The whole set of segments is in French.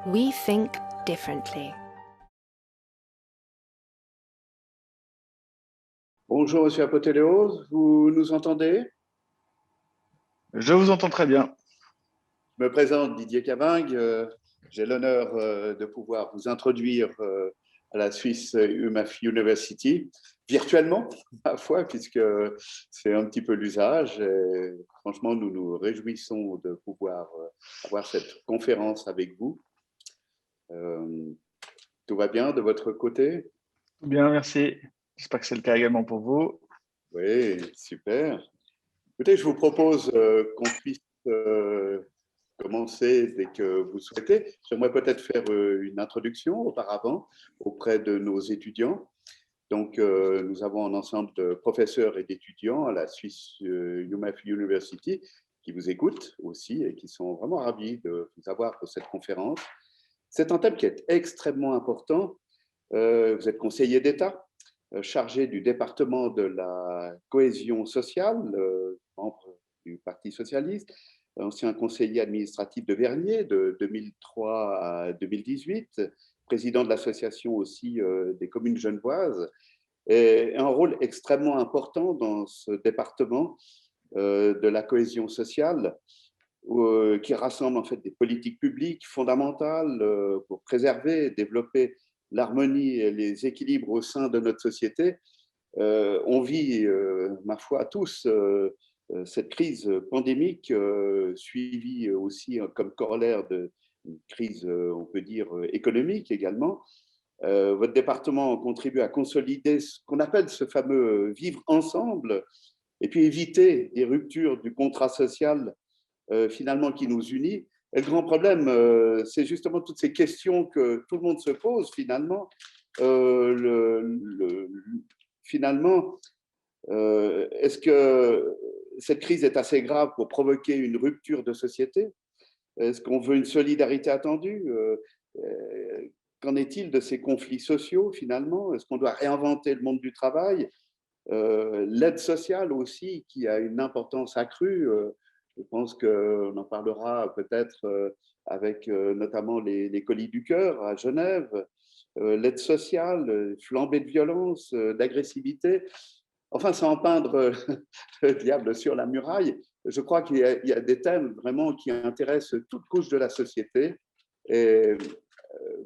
We think differently. Bonjour, Monsieur Apotéléos, vous nous entendez? Je vous entends très bien. Je me présente Didier Cavingue. J'ai l'honneur de pouvoir vous introduire à la Swiss UMaF University, virtuellement, ma foi, puisque c'est un petit peu l'usage. Et franchement, nous nous réjouissons de pouvoir avoir cette conférence avec vous. Tout va bien de votre côté? Bien, merci. J'espère que c'est le cas également pour vous. Oui, super. Écoutez, je vous propose qu'on puisse commencer dès que vous souhaitez. J'aimerais peut-être faire une introduction auparavant auprès de nos étudiants. Donc, nous avons un ensemble de professeurs et d'étudiants à la Swiss UMaF University qui vous écoutent aussi et qui sont vraiment ravis de vous avoir pour cette conférence. C'est un thème qui est extrêmement important. Vous êtes conseiller d'État, chargé du département de la cohésion sociale, membre du Parti socialiste, ancien conseiller administratif de Vernier de 2003 à 2018, président de l'association aussi des communes genevoises, et un rôle extrêmement important dans ce département de la cohésion sociale, qui rassemble en fait des politiques publiques fondamentales pour préserver et développer l'harmonie et les équilibres au sein de notre société. On vit, ma foi, tous cette crise pandémique, suivie aussi comme corollaire d'une crise, on peut dire, économique également. Votre département contribue à consolider ce qu'on appelle ce fameux vivre ensemble et puis éviter des ruptures du contrat social finalement qui nous unit. Et le grand problème, c'est justement toutes ces questions que tout le monde se pose finalement. Finalement, est-ce que cette crise est assez grave pour provoquer une rupture de société? Est-ce qu'on veut une solidarité attendue? Qu'en est-il de ces conflits sociaux finalement? Est-ce qu'on doit réinventer le monde du travail? L'aide sociale aussi, qui a une importance accrue. Je pense qu'on en parlera peut-être avec notamment les Colis du Cœur à Genève. L'aide sociale, flambée de violence, d'agressivité. Enfin, sans peindre le diable sur la muraille, je crois qu'il y a des thèmes vraiment qui intéressent toute couche de la société. Et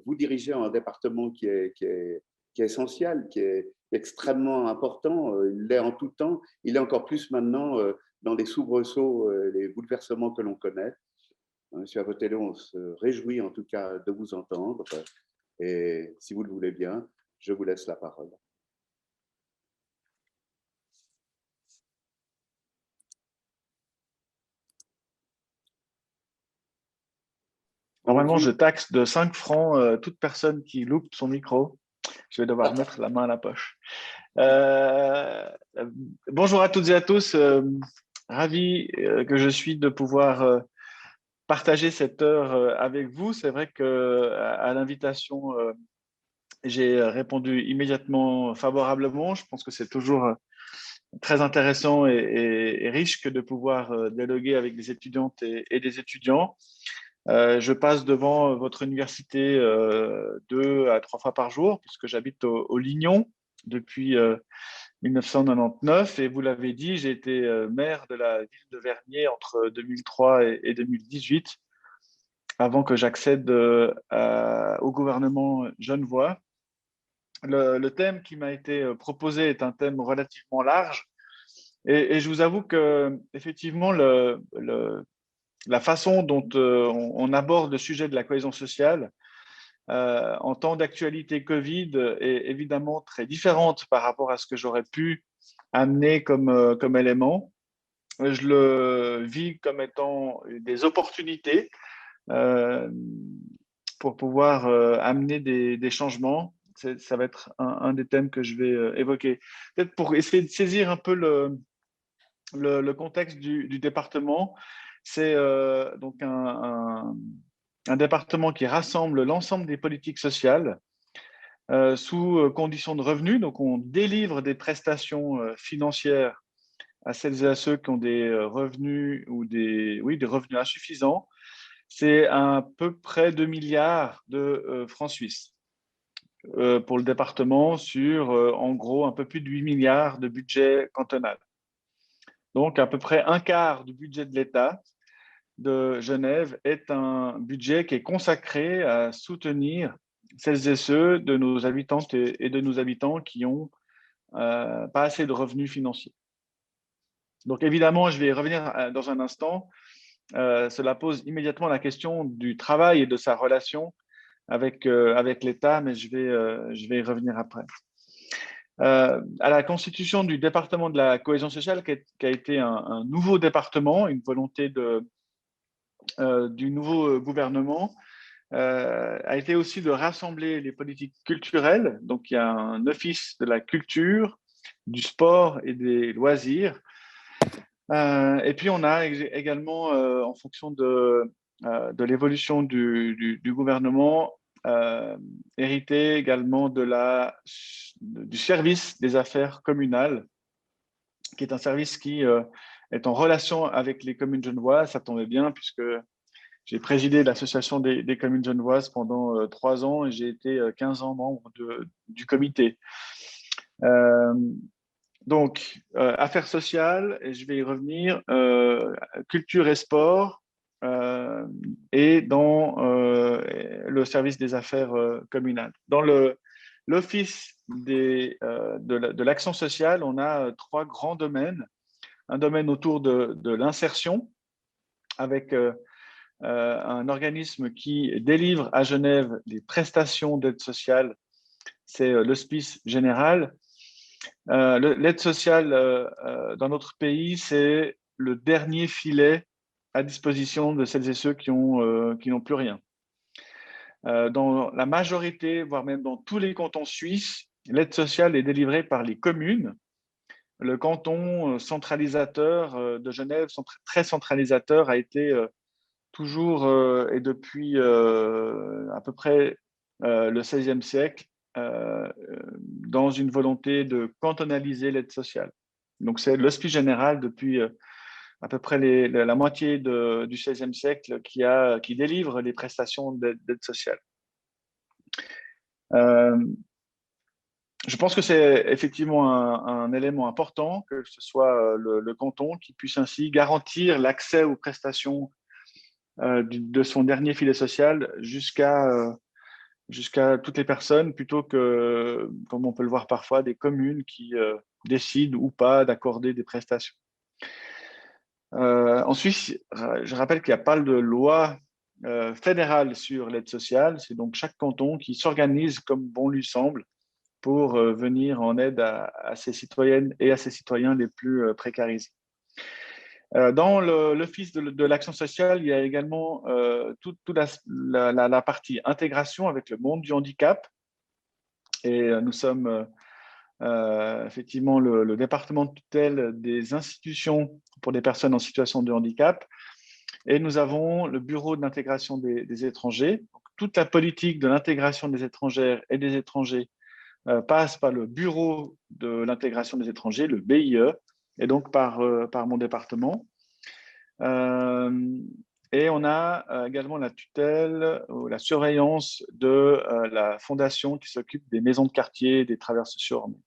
vous dirigez un département qui est essentiel, qui est extrêmement important. Il l'est en tout temps. Il est encore plus maintenant dans les soubresauts, les bouleversements que l'on connaît. Monsieur Apotéléos, on se réjouit en tout cas de vous entendre. Et si vous le voulez bien, je vous laisse la parole. Normalement, je taxe de 5 francs toute personne qui loupe son micro. Je vais devoir mettre la main à la poche. Bonjour à toutes et à tous. Ravi que je suis de pouvoir partager cette heure avec vous. C'est vrai qu'à l'invitation, j'ai répondu immédiatement favorablement. Je pense que c'est toujours très intéressant et riche que de pouvoir dialoguer avec des étudiantes et des étudiants. Je passe devant votre université 2 à 3 fois par jour, puisque j'habite au Lignon depuis 1999. Et vous l'avez dit, j'ai été maire de la ville de Vernier entre 2003 et 2018, avant que j'accède au gouvernement genevois. Le thème qui m'a été proposé est un thème relativement large. Et je vous avoue que effectivement, la façon dont on aborde le sujet de la cohésion sociale en temps d'actualité Covid est évidemment très différente par rapport à ce que j'aurais pu amener comme élément. Je le vis comme étant des opportunités pour pouvoir amener des changements. Ça va être un des thèmes que je vais évoquer. Peut-être pour essayer de saisir un peu le contexte du département. C'est donc un département qui rassemble l'ensemble des politiques sociales sous conditions de revenus. Donc, on délivre des prestations financières à celles et à ceux qui ont des revenus ou des revenus insuffisants. c'est à peu près 2 milliards de francs suisses pour le département sur, en gros, un peu plus de 8 milliards de budget cantonal. Donc, à peu près un quart du budget de l'État de Genève est un budget qui est consacré à soutenir celles et ceux de nos habitantes et de nos habitants qui n'ont pas assez de revenus financiers. Donc, évidemment, je vais y revenir dans un instant. Cela pose immédiatement la question du travail et de sa relation avec l'État, mais je vais y revenir après. À la constitution du département de la cohésion sociale, qui a été un nouveau département, une volonté du nouveau gouvernement, a été aussi de rassembler les politiques culturelles. Donc, il y a un office de la culture, du sport et des loisirs. Et puis, on a également, en fonction de l'évolution du gouvernement, hérité également du service des affaires communales, qui est un service qui est en relation avec les communes genevoises. Ça tombait bien puisque j'ai présidé l'association des communes genevoises pendant 3 ans et j'ai été 15 ans membre du comité. Donc, affaires sociales, et je vais y revenir, culture et sport, et dans le service des affaires communales. Dans l'office de l'action sociale, on a 3 grands domaines. Un domaine autour de l'insertion, avec un organisme qui délivre à Genève les prestations d'aide sociale, c'est l'Hospice général. L'aide sociale dans notre pays, c'est le dernier filet à disposition de celles et ceux qui n'ont plus rien. Dans la majorité, voire même dans tous les cantons suisses, l'aide sociale est délivrée par les communes. Le canton centralisateur de Genève, très centralisateur, a été toujours et depuis à peu près le XVIe siècle, dans une volonté de cantonaliser l'aide sociale. Donc, c'est l'Hospice général depuis à peu près la moitié du XVIe siècle qui délivre les prestations d'aide sociale. Je pense que c'est effectivement un élément important que ce soit le canton qui puisse ainsi garantir l'accès aux prestations de son dernier filet social jusqu'à toutes les personnes, plutôt que, comme on peut le voir parfois, des communes qui décident ou pas d'accorder des prestations. En Suisse, je rappelle qu'il n'y a pas de loi fédérale sur l'aide sociale. C'est donc chaque canton qui s'organise comme bon lui semble pour venir en aide à ses citoyennes et à ses citoyens les plus précarisés. Dans l'Office de l'action sociale, il y a également toute la partie intégration avec le monde du handicap. Et nous sommes effectivement le département de tutelle des institutions pour les personnes en situation de handicap. Et nous avons le bureau de l'intégration des étrangers. Donc, toute la politique de l'intégration des étrangères et des étrangers passe par le bureau de l'intégration des étrangers, le BIE, et donc par mon département. Et on a également la tutelle ou la surveillance de la fondation qui s'occupe des maisons de quartier et des travailleurs sociaux armés.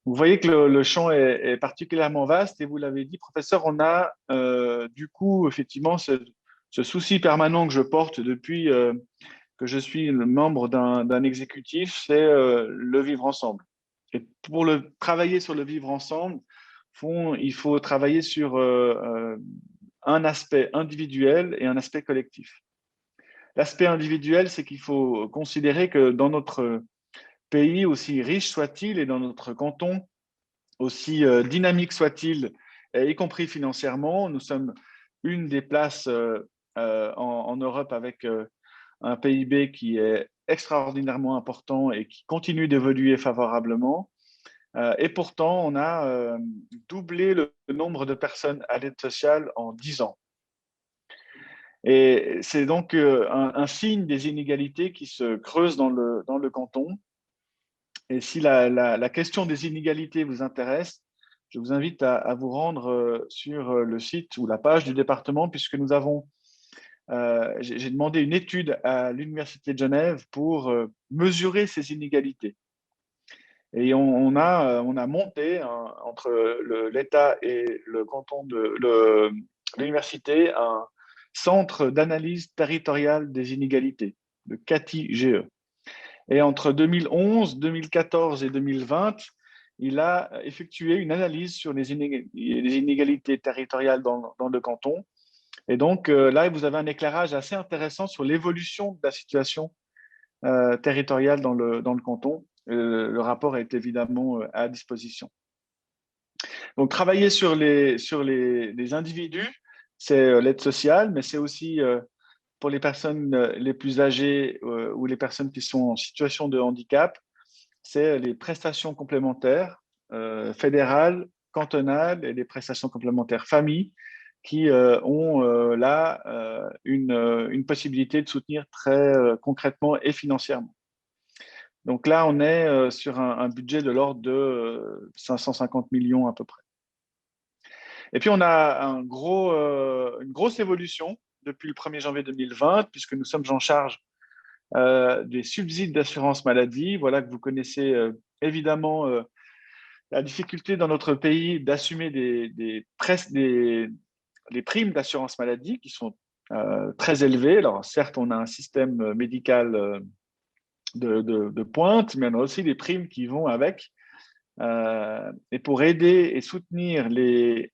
Vous voyez que le champ est particulièrement vaste et vous l'avez dit, professeur, on a du coup effectivement ce souci permanent que je porte depuis que je suis le membre d'un exécutif, c'est le vivre ensemble. Et pour travailler sur le vivre ensemble, il faut travailler sur un aspect individuel et un aspect collectif. L'aspect individuel, c'est qu'il faut considérer que dans notre pays, aussi riche soit-il, et dans notre canton, aussi dynamique soit-il, y compris financièrement, nous sommes une des places en Europe avec un PIB qui est extraordinairement important et qui continue d'évoluer favorablement. Et pourtant, on a doublé le nombre de personnes à l'aide sociale en 10 ans. Et c'est donc un signe des inégalités qui se creusent dans le canton. Et si la question des inégalités vous intéresse, je vous invite à vous rendre sur le site ou la page du département, puisque nous avons j'ai demandé une étude à l'Université de Genève pour mesurer ces inégalités. Et on a monté entre l'État et le canton de l'université un centre d'analyse territoriale des inégalités, le CATI-GE. Et entre 2011, 2014 et 2020, il a effectué une analyse sur les inégalités territoriales dans le canton. Et donc là, vous avez un éclairage assez intéressant sur l'évolution de la situation territoriale dans le canton. Le rapport est évidemment à disposition. Donc, travailler sur les individus, c'est l'aide sociale, mais c'est aussi pour les personnes les plus âgées ou les personnes qui sont en situation de handicap, c'est les prestations complémentaires fédérales, cantonales et les prestations complémentaires famille qui ont là une possibilité de soutenir très concrètement et financièrement. Donc là, on est sur un budget de l'ordre de 550 millions à peu près. Et puis, on a une grosse évolution depuis le 1er janvier 2020, puisque nous sommes en charge des subsides d'assurance maladie. Voilà que vous connaissez évidemment la difficulté dans notre pays d'assumer les primes d'assurance maladie qui sont très élevées. Alors, certes, on a un système médical de pointe, mais on a aussi des primes qui vont avec. Et pour aider et soutenir les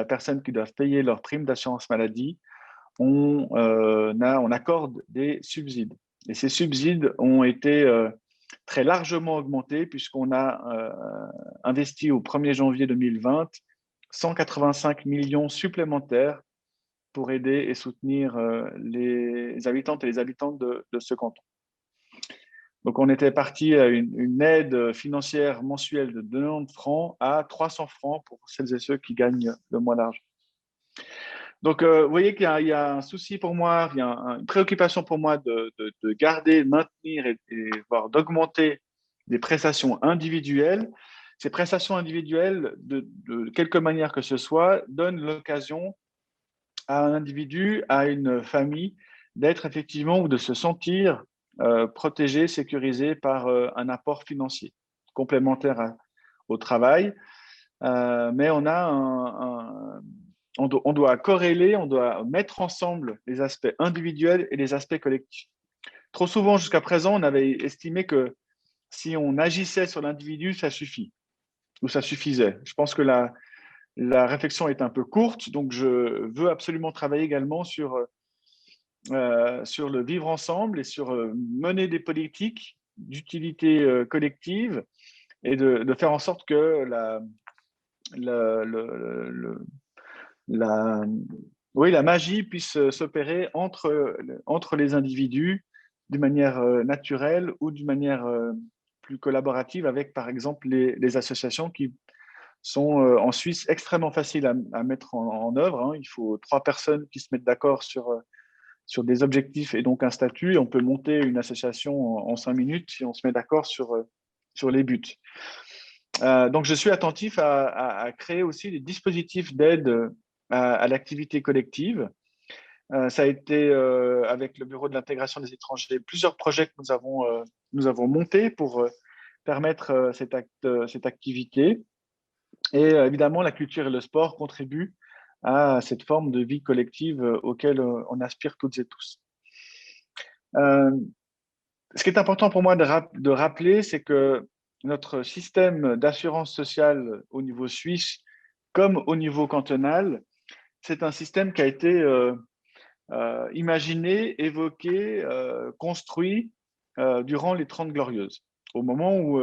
personnes qui doivent payer leurs primes d'assurance maladie, on accorde des subsides. Et ces subsides ont été très largement augmentés puisqu'on a investi au 1er janvier 2020 185 millions supplémentaires pour aider et soutenir les habitantes et les habitants de ce canton. Donc, on était parti à une aide financière mensuelle de 90 francs à 300 francs pour celles et ceux qui gagnent le mois d'argent. Donc, vous voyez qu'il y a un souci pour moi, il y a une préoccupation pour moi de garder, de maintenir et voire d'augmenter des prestations individuelles. Ces prestations individuelles, de quelque manière que ce soit, donnent l'occasion à un individu, à une famille, d'être effectivement ou de se sentir protégé, sécurisé par un apport financier complémentaire au travail. Mais on a on doit corréler, on doit mettre ensemble les aspects individuels et les aspects collectifs. Trop souvent, jusqu'à présent, on avait estimé que si on agissait sur l'individu, ça suffit ou ça suffisait. Je pense que la réflexion est un peu courte, donc je veux absolument travailler également sur le vivre ensemble et sur mener des politiques d'utilité collective et de faire en sorte que la magie puisse s'opérer entre les individus d'une manière naturelle ou d'une manière plus collaborative avec, par exemple, les associations qui sont en Suisse extrêmement faciles à mettre en œuvre. Hein. Il faut 3 personnes qui se mettent d'accord sur des objectifs et donc un statut. On peut monter une association en 5 minutes si on se met d'accord sur les buts. Donc, je suis attentif à créer aussi des dispositifs d'aide à l'activité collective. Ça a été, avec le Bureau de l'intégration des étrangers, plusieurs projets que nous avons montés pour permettre cette activité. Et évidemment, la culture et le sport contribuent à cette forme de vie collective auquel on aspire toutes et tous. Ce qui est important pour moi de rappeler, c'est que notre système d'assurance sociale au niveau suisse, comme au niveau cantonal, c'est un système qui a été imaginé, évoqué, construit durant les 30 Glorieuses. Au moment où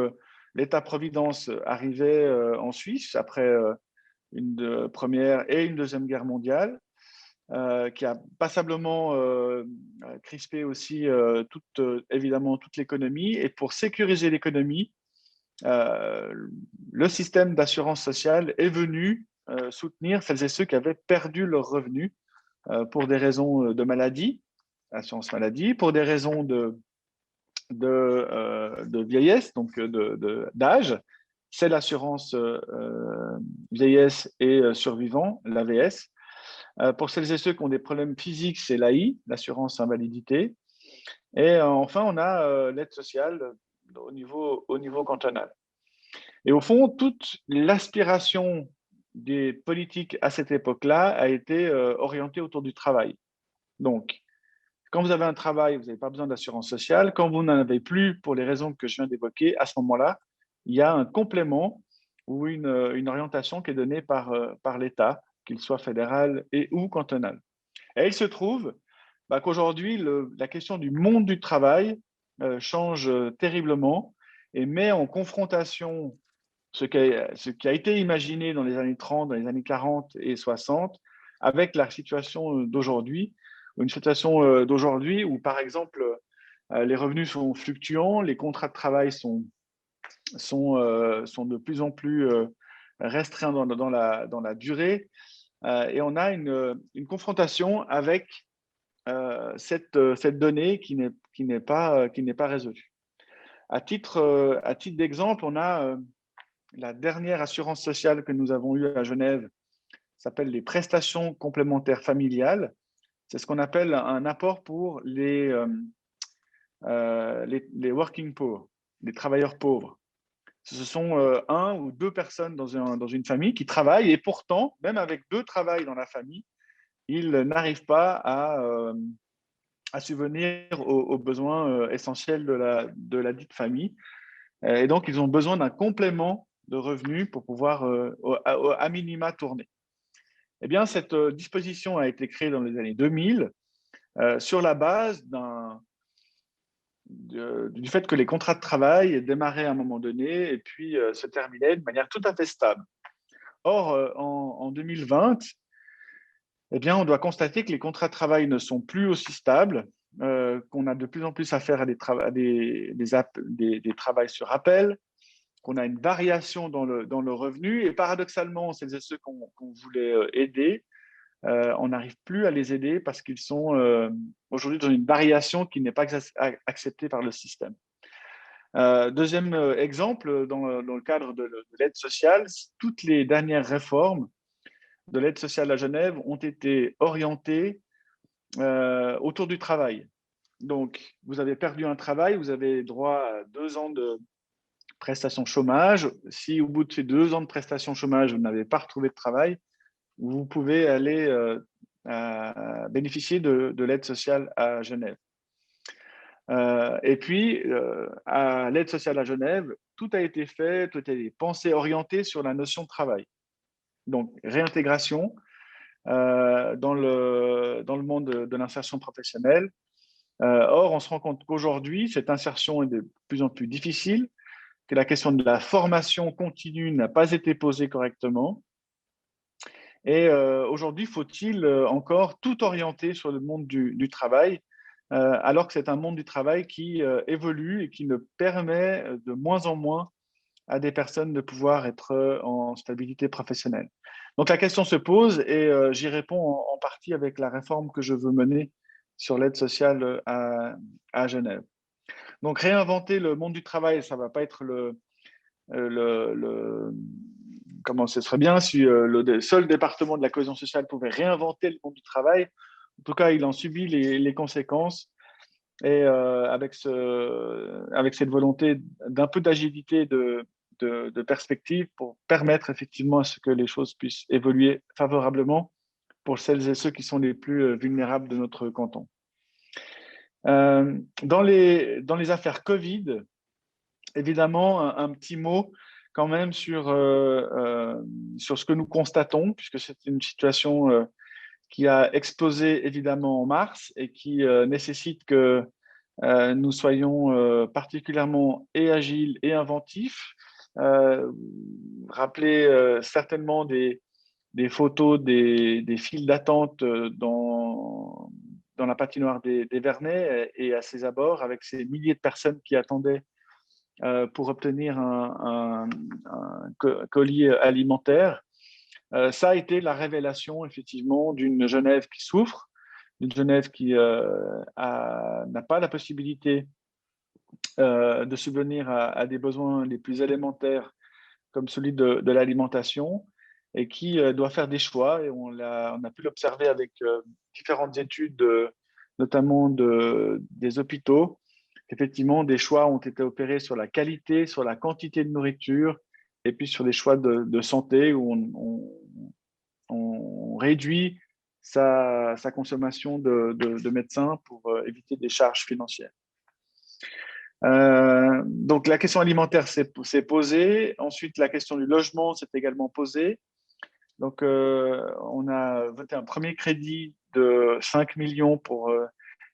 l'État-providence arrivait en Suisse, après une première et une deuxième guerre mondiale, qui a passablement crispé aussi évidemment toute l'économie. Et pour sécuriser l'économie, le système d'assurance sociale est venu soutenir celles et ceux qui avaient perdu leurs revenus pour des raisons de maladie, assurance maladie, pour des raisons de vieillesse, donc d'âge, c'est l'assurance vieillesse et survivant, l'AVS, Pour celles et ceux qui ont des problèmes physiques, c'est l'AI, l'assurance invalidité. Et enfin, on a l'aide sociale au niveau cantonal. Et au fond, toute l'aspiration des politiques à cette époque-là a été orientée autour du travail. Donc, quand vous avez un travail, vous n'avez pas besoin d'assurance sociale. Quand vous n'en avez plus, pour les raisons que je viens d'évoquer, à ce moment-là, il y a un complément ou une orientation qui est donnée par l'État, qu'il soit fédéral et ou cantonal. Et il se trouve qu'aujourd'hui, la question du monde du travail change terriblement et met en confrontation ce qui a été imaginé dans les années 30, dans les années 40 et 60, avec la situation d'aujourd'hui, une situation d'aujourd'hui où, par exemple, les revenus sont fluctuants, les contrats de travail sont de plus en plus restreints dans la durée, et on a une confrontation avec cette donnée qui n'est pas résolue. À titre d'exemple, on a la dernière assurance sociale que nous avons eue à Genève, s'appelle les prestations complémentaires familiales. C'est ce qu'on appelle un apport pour les working poor, les travailleurs pauvres. Ce sont un ou deux personnes dans une famille qui travaillent et pourtant, même avec deux travails dans la famille, ils n'arrivent pas à subvenir aux besoins essentiels de la dite famille. Et donc, ils ont besoin d'un complément de revenus pour pouvoir, à minima, tourner. Eh bien, cette disposition a été créée dans les années 2000 sur la base du fait que les contrats de travail démarraient à un moment donné et puis se terminaient de manière tout à fait stable. Or, en 2020, eh bien, on doit constater que les contrats de travail ne sont plus aussi stables, qu'on a de plus en plus affaire à des travails sur appel, qu'on a une variation dans le revenu. Et paradoxalement, celles et ceux qu'on voulait aider, on n'arrive plus à les aider parce qu'ils sont aujourd'hui dans une variation qui n'est pas acceptée par le système. Deuxième exemple, dans le cadre de l'aide sociale, toutes les dernières réformes de l'aide sociale à Genève ont été orientées autour du travail. Donc, vous avez perdu un travail, vous avez droit à 2 ans de prestations chômage. Si au bout de ces 2 ans de prestations chômage, vous n'avez pas retrouvé de travail, vous pouvez aller bénéficier de l'aide sociale à Genève. Et puis, à l'aide sociale à Genève, tout a été fait, tout a été pensé, orienté sur la notion de travail. Donc, réintégration dans le monde de l'insertion professionnelle. Or, on se rend compte qu'aujourd'hui, cette insertion est de plus en plus difficile, que la question de la formation continue n'a pas été posée correctement. Et aujourd'hui, faut-il encore tout orienter sur le monde du travail, alors que c'est un monde du travail qui évolue et qui ne permet de moins en moins à des personnes de pouvoir être en stabilité professionnelle. Donc la question se pose et j'y réponds en partie avec la réforme que je veux mener sur l'aide sociale à Genève. Donc réinventer le monde du travail, ça ne va pas être comment ce serait bien si le seul département de la cohésion sociale pouvait réinventer le monde du travail. En tout cas, il en subit les conséquences. Et avec cette volonté d'un peu d'agilité, de perspective pour permettre effectivement à ce que les choses puissent évoluer favorablement pour celles et ceux qui sont les plus vulnérables de notre canton. Dans les affaires Covid, évidemment, un petit mot quand même sur ce que nous constatons, puisque c'est une situation qui a explosé évidemment en mars et qui nécessite que nous soyons particulièrement et agiles et inventifs. Rappelez certainement des photos des files d'attente dans la patinoire des Vernets et à ses abords, avec ces milliers de personnes qui attendaient pour obtenir un colis alimentaire. Ça a été la révélation, effectivement, d'une Genève qui souffre, d'une Genève qui n'a pas la possibilité de subvenir à des besoins les plus élémentaires, comme celui de l'alimentation. et qui doit faire des choix. Et on a pu l'observer avec différentes études, notamment des hôpitaux. Effectivement, des choix ont été opérés sur la qualité, sur la quantité de nourriture, et puis sur des choix de santé où on réduit sa consommation de médecins pour éviter des charges financières. Donc, la question alimentaire s'est posée. Ensuite, la question du logement s'est également posée. Donc, on a voté un premier crédit de 5 millions pour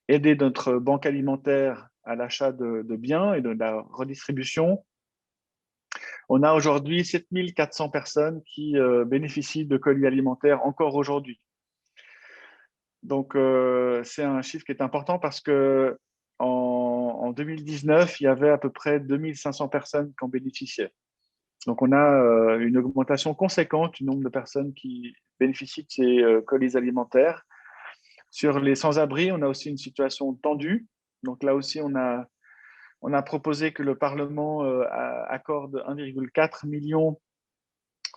aider notre banque alimentaire à l'achat de biens et de la redistribution. On a aujourd'hui 7 400 personnes qui bénéficient de colis alimentaires encore aujourd'hui. Donc, c'est un chiffre qui est important parce que en 2019, il y avait à peu près 2500 personnes qui en bénéficiaient. Donc, on a une augmentation conséquente du nombre de personnes qui bénéficient de ces colis alimentaires. Sur les sans-abri, on a aussi une situation tendue. Donc, là aussi, on a proposé que le Parlement accorde 1,4 million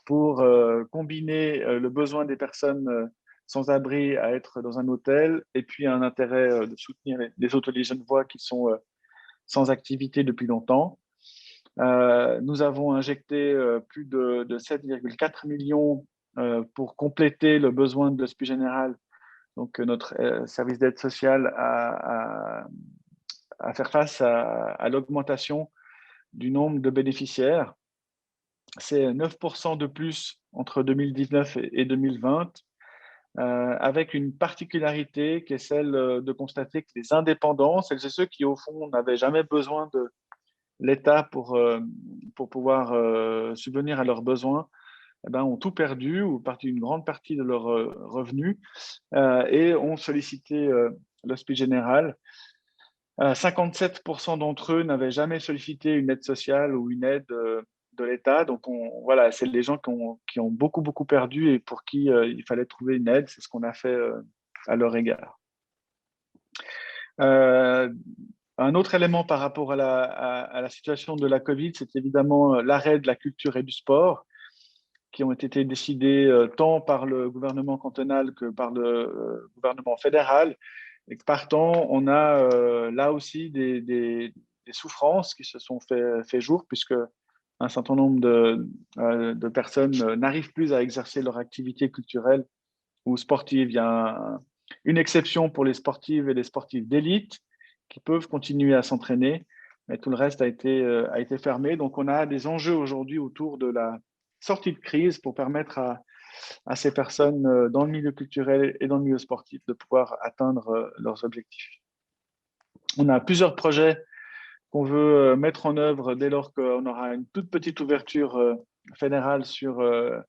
pour combiner le besoin des personnes sans-abri à être dans un hôtel et puis un intérêt de soutenir les autres Genevois qui sont sans activité depuis longtemps. Nous avons injecté plus de 7,4 millions pour compléter le besoin de l'Hospice général, donc notre service d'aide sociale à faire face à l'augmentation du nombre de bénéficiaires. C'est 9% de plus entre 2019 et 2020, avec une particularité qui est celle de constater que les indépendants, celles et ceux qui, au fond, n'avaient jamais besoin de l'État pour pouvoir subvenir à leurs besoins, eh ben, ont tout perdu ou une grande partie de leurs revenus et ont sollicité l'Hospice général. 57% d'entre eux n'avaient jamais sollicité une aide sociale ou une aide de l'État. Donc, voilà, c'est les gens qui ont beaucoup, beaucoup perdu et pour qui il fallait trouver une aide. C'est ce qu'on a fait à leur égard. Un autre élément par rapport à la situation de la Covid, c'est évidemment l'arrêt de la culture et du sport qui ont été décidés tant par le gouvernement cantonal que par le gouvernement fédéral. Et partant, on a là aussi des souffrances qui se sont fait jour, puisque un certain nombre de personnes n'arrivent plus à exercer leur activité culturelle ou sportive. Il y a une exception pour les sportives et les sportifs d'élite qui peuvent continuer à s'entraîner, mais tout le reste a été fermé. Donc, on a des enjeux aujourd'hui autour de la sortie de crise pour permettre à ces personnes dans le milieu culturel et dans le milieu sportif de pouvoir atteindre leurs objectifs. On a plusieurs projets qu'on veut mettre en œuvre dès lors qu'on aura une toute petite ouverture fédérale sur le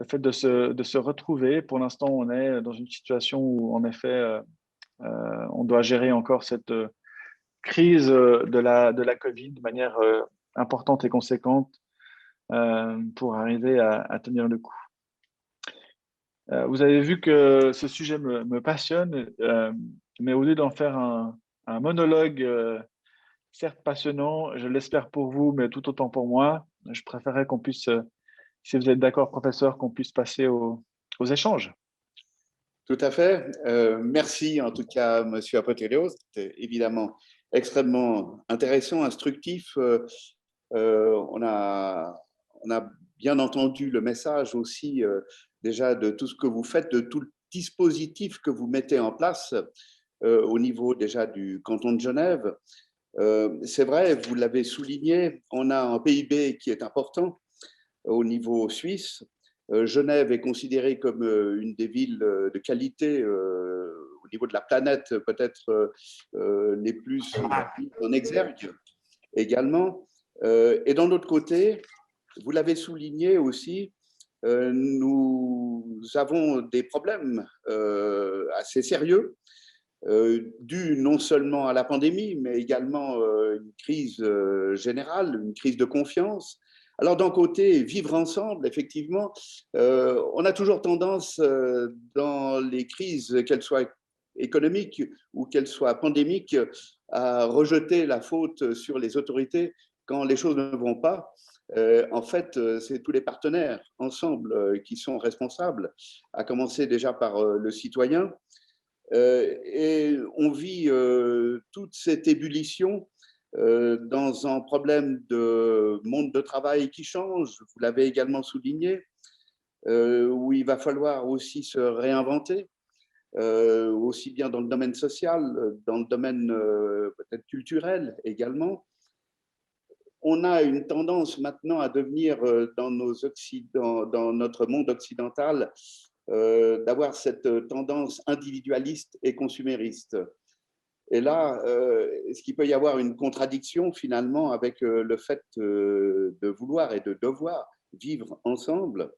fait de se retrouver. Pour l'instant, on est dans une situation où, en effet, on doit gérer encore cette crise de la Covid de manière importante et conséquente pour arriver à tenir le coup. Vous avez vu que ce sujet me passionne, mais au lieu d'en faire un monologue, certes passionnant, je l'espère pour vous, mais tout autant pour moi, je préférerais qu'on puisse, si vous êtes d'accord, professeur, qu'on puisse passer aux échanges. Tout à fait. Merci en tout cas, Monsieur Apotéléos. C'était évidemment extrêmement intéressant, instructif. On a bien entendu le message aussi déjà de tout ce que vous faites, de tout le dispositif que vous mettez en place au niveau déjà du canton de Genève. C'est vrai, vous l'avez souligné, on a un PIB qui est important au niveau suisse. Genève est considérée comme une des villes de qualité au niveau de la planète, peut-être les plus en exergue également. Et d'un autre côté, vous l'avez souligné aussi, nous avons des problèmes assez sérieux dus non seulement à la pandémie, mais également une crise générale, une crise de confiance. Alors d'un côté, vivre ensemble, effectivement, on a toujours tendance dans les crises, qu'elles soient économiques ou qu'elles soient pandémiques, à rejeter la faute sur les autorités quand les choses ne vont pas. En fait, c'est tous les partenaires ensemble qui sont responsables, à commencer déjà par le citoyen. Et on vit toute cette ébullition dans un problème de monde de travail qui change, vous l'avez également souligné, où il va falloir aussi se réinventer, aussi bien dans le domaine social, dans le domaine peut-être culturel également. On a une tendance maintenant à devenir, dans notre monde occidental, d'avoir cette tendance individualiste et consumériste. Et là, est-ce qu'il peut y avoir une contradiction finalement avec le fait de vouloir et de devoir vivre ensemble?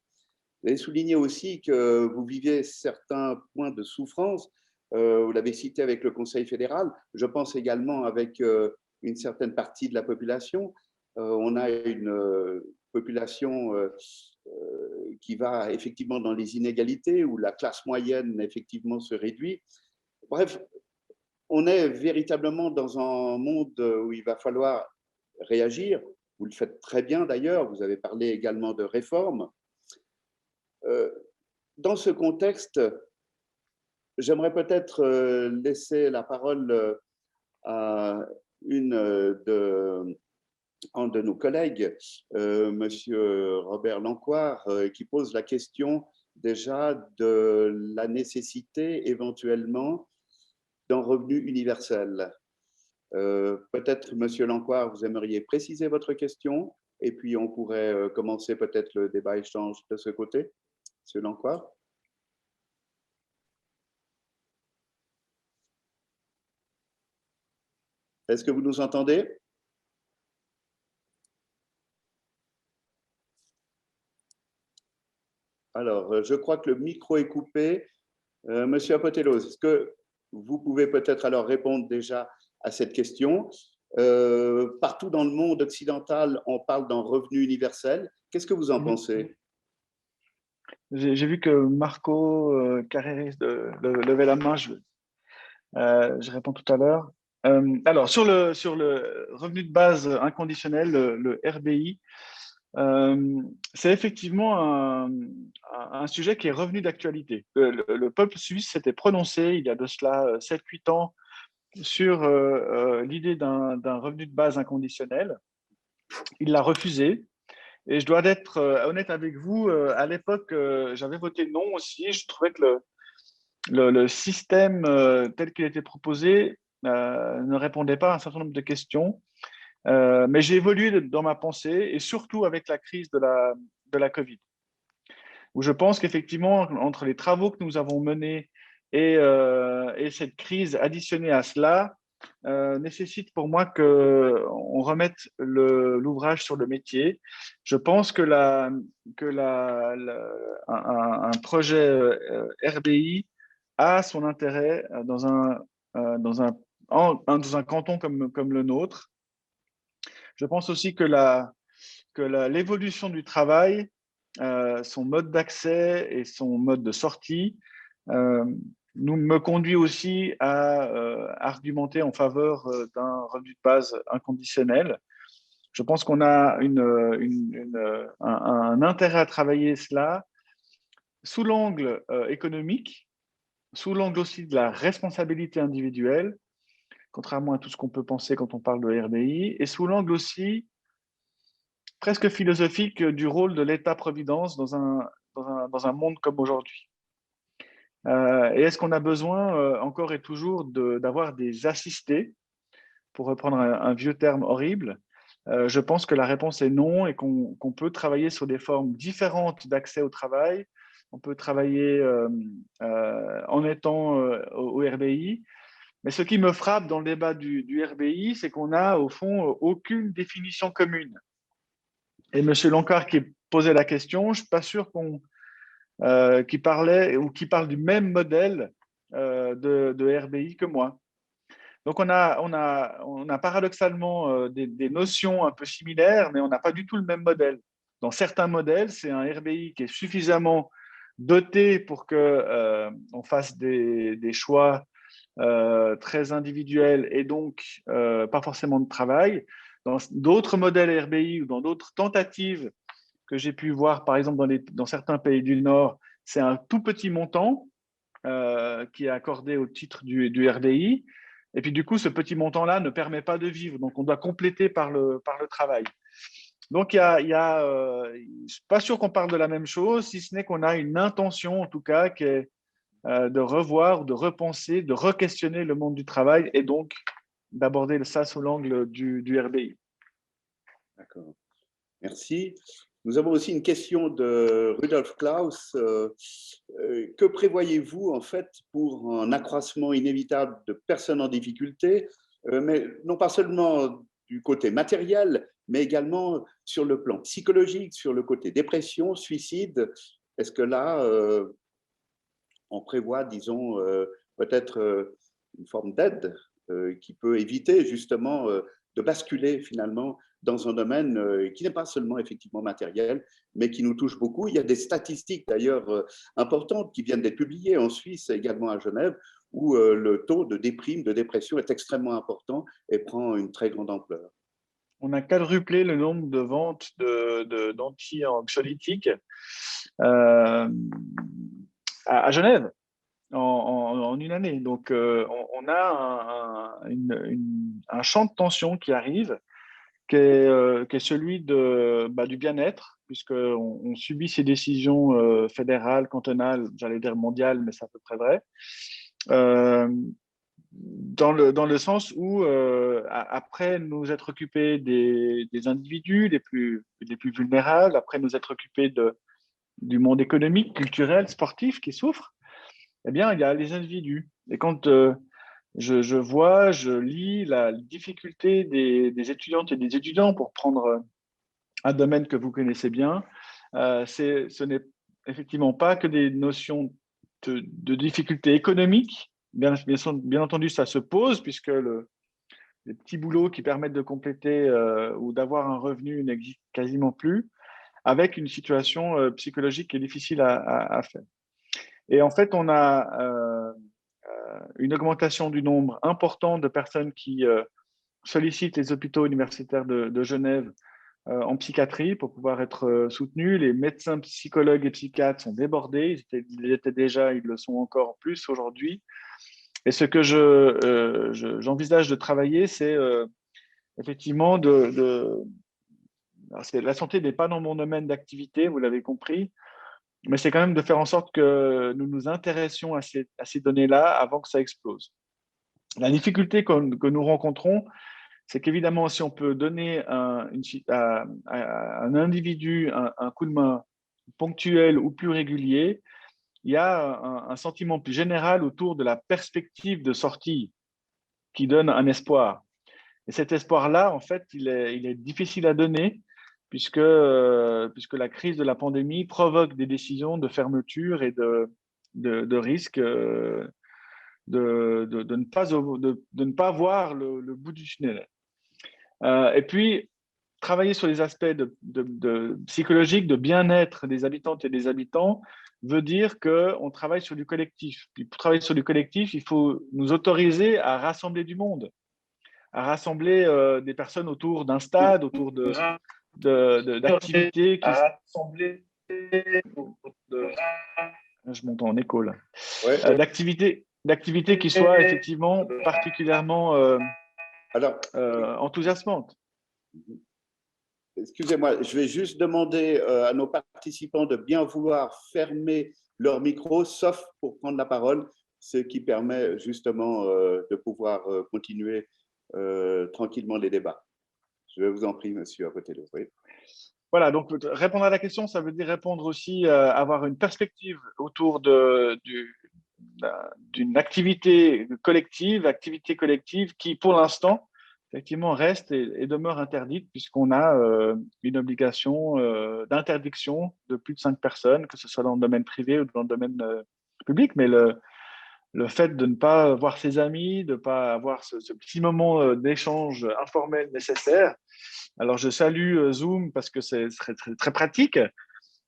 Vous avez souligné aussi que vous viviez certains points de souffrance. Vous l'avez cité avec le Conseil fédéral. Je pense également avec une certaine partie de la population. On a une population qui va effectivement dans les inégalités, où la classe moyenne effectivement se réduit. Bref, on est véritablement dans un monde où il va falloir réagir. Vous le faites très bien d'ailleurs. Vous avez parlé également de réformes. Dans ce contexte, j'aimerais peut-être laisser la parole à un de nos collègues, Monsieur Robert Lancoire, qui pose la question déjà de la nécessité éventuellement d'un revenu universel. Peut-être, Monsieur Lancoire, vous aimeriez préciser votre question et puis on pourrait commencer peut-être le débat-échange de ce côté. Monsieur Lancoire. Est-ce que vous nous entendez? Alors, je crois que le micro est coupé. Monsieur Apotelos, est-ce que vous pouvez peut-être alors répondre déjà à cette question? Partout dans le monde occidental, on parle d'un revenu universel. Qu'est-ce que vous en pensez? J'ai vu que Marco Carreris levait la main, je réponds tout à l'heure. Alors, sur le revenu de base inconditionnel, le RBI, c'est effectivement un sujet qui est revenu d'actualité. Le peuple suisse s'était prononcé il y a de cela 7-8 ans sur l'idée d'un revenu de base inconditionnel. Il l'a refusé. Et je dois être honnête avec vous, à l'époque, j'avais voté non aussi. Je trouvais que le système tel qu'il était proposé ne répondait pas à un certain nombre de questions. Mais j'ai évolué dans ma pensée, et surtout avec la crise de la Covid, où je pense qu'effectivement, entre les travaux que nous avons menés et cette crise additionnée à cela, nécessite pour moi qu'on remette l'ouvrage sur le métier. Je pense que un projet RBI a son intérêt dans un canton comme le nôtre. Je pense aussi que l'évolution du travail, son mode d'accès et son mode de sortie, me conduit aussi à argumenter en faveur d'un revenu de base inconditionnel. Je pense qu'on a un intérêt à travailler cela sous l'angle économique, sous l'angle aussi de la responsabilité individuelle, contrairement à tout ce qu'on peut penser quand on parle de RBI, et sous l'angle aussi presque philosophique du rôle de l'État-providence dans un monde comme aujourd'hui. Et est-ce qu'on a besoin encore et toujours d'avoir des assistés, pour reprendre un vieux terme horrible? Je pense que la réponse est non, et qu'on peut travailler sur des formes différentes d'accès au travail. On peut travailler en étant au RBI. Mais ce qui me frappe dans le débat du RBI, c'est qu'on n'a au fond aucune définition commune. Et M. Lancard qui posait la question, je ne suis pas sûr qu'il parlait ou qu'il parle du même modèle de RBI que moi. Donc, on a paradoxalement des notions un peu similaires, mais on n'a pas du tout le même modèle. Dans certains modèles, c'est un RBI qui est suffisamment doté pour qu'on fasse des choix très individuels et donc pas forcément de travail. dans d'autres modèles RBI ou dans d'autres tentatives que j'ai pu voir, par exemple, dans certains pays du Nord, c'est un tout petit montant qui est accordé au titre du RBI. Et puis, du coup, ce petit montant-là ne permet pas de vivre. Donc, on doit compléter par le travail. Donc, je ne suis pas sûr qu'on parle de la même chose, si ce n'est qu'on a une intention, en tout cas, qui est de revoir, de repenser, de re-questionner le monde du travail et donc d'aborder ça sous l'angle du RBI. D'accord. Merci. Nous avons aussi une question de Rudolf Klaus. Que prévoyez-vous en fait pour un accroissement inévitable de personnes en difficulté, mais non pas seulement du côté matériel, mais également sur le plan psychologique, sur le côté dépression, suicide? Est-ce que là, on prévoit, disons, peut-être une forme d'aide qui peut éviter justement de basculer finalement dans un domaine qui n'est pas seulement effectivement matériel, mais qui nous touche beaucoup. Il y a des statistiques d'ailleurs importantes qui viennent d'être publiées en Suisse, également à Genève, où le taux de déprime, de dépression est extrêmement important et prend une très grande ampleur. On a quadruplé le nombre de ventes d'anti-anxiolytiques à Genève en une année. Donc, on a un champ de tension qui arrive, qui est celui du bien-être, puisqu'on subit ces décisions fédérales, cantonales, j'allais dire mondiales, mais c'est à peu près vrai, dans le sens où, après nous être occupés des individus les plus vulnérables, après nous être occupés du monde économique, culturel, sportif qui souffre, eh bien, il y a les individus. Et quand je lis la difficulté des étudiantes et des étudiants pour prendre un domaine que vous connaissez bien, ce n'est effectivement pas que des notions de difficultés économiques. Bien entendu, ça se pose puisque les petits boulots qui permettent de compléter ou d'avoir un revenu n'existent quasiment plus, avec une situation psychologique qui est difficile à faire. Et en fait, on a une augmentation du nombre important de personnes qui sollicitent les hôpitaux universitaires de Genève en psychiatrie pour pouvoir être soutenus. Les médecins, psychologues et psychiatres sont débordés. Ils étaient déjà, ils le sont encore plus aujourd'hui. Et ce que j'envisage de travailler, c'est effectivement la santé n'est pas dans mon domaine d'activité, vous l'avez compris, mais c'est quand même de faire en sorte que nous nous intéressions à ces données-là avant que ça explose. La difficulté que nous rencontrons, c'est qu'évidemment, si on peut donner à un individu un coup de main ponctuel ou plus régulier, il y a un sentiment plus général autour de la perspective de sortie qui donne un espoir. Et cet espoir-là, en fait, il est difficile à donner puisque la crise de la pandémie provoque des décisions de fermeture et de risque de ne pas voir le bout du tunnel. Et puis, travailler sur les aspects psychologiques, de bien-être des habitantes et des habitants, veut dire qu'on travaille sur du collectif. Puis pour travailler sur du collectif, il faut nous autoriser à rassembler du monde, à rassembler des personnes autour d'un stade, autour d'activités qui je m'entends en écho là. Ouais. D'activités qui soient effectivement particulièrement enthousiasmantes. Excusez-moi, je vais juste demander à nos participants de bien vouloir fermer leur micro, sauf pour prendre la parole, ce qui permet justement de pouvoir continuer tranquillement les débats. Je vais vous en prier, monsieur, à côté de vous. Oui. Voilà, donc répondre à la question, ça veut dire répondre aussi, avoir une perspective autour d'une activité collective qui, pour l'instant, effectivement, reste et demeure interdite puisqu'on a une obligation d'interdiction de plus de 5 personnes, que ce soit dans le domaine privé ou dans le domaine public. Mais le fait de ne pas voir ses amis, de ne pas avoir ce petit moment d'échange informel nécessaire. Alors, je salue Zoom parce que c'est très, très, très pratique,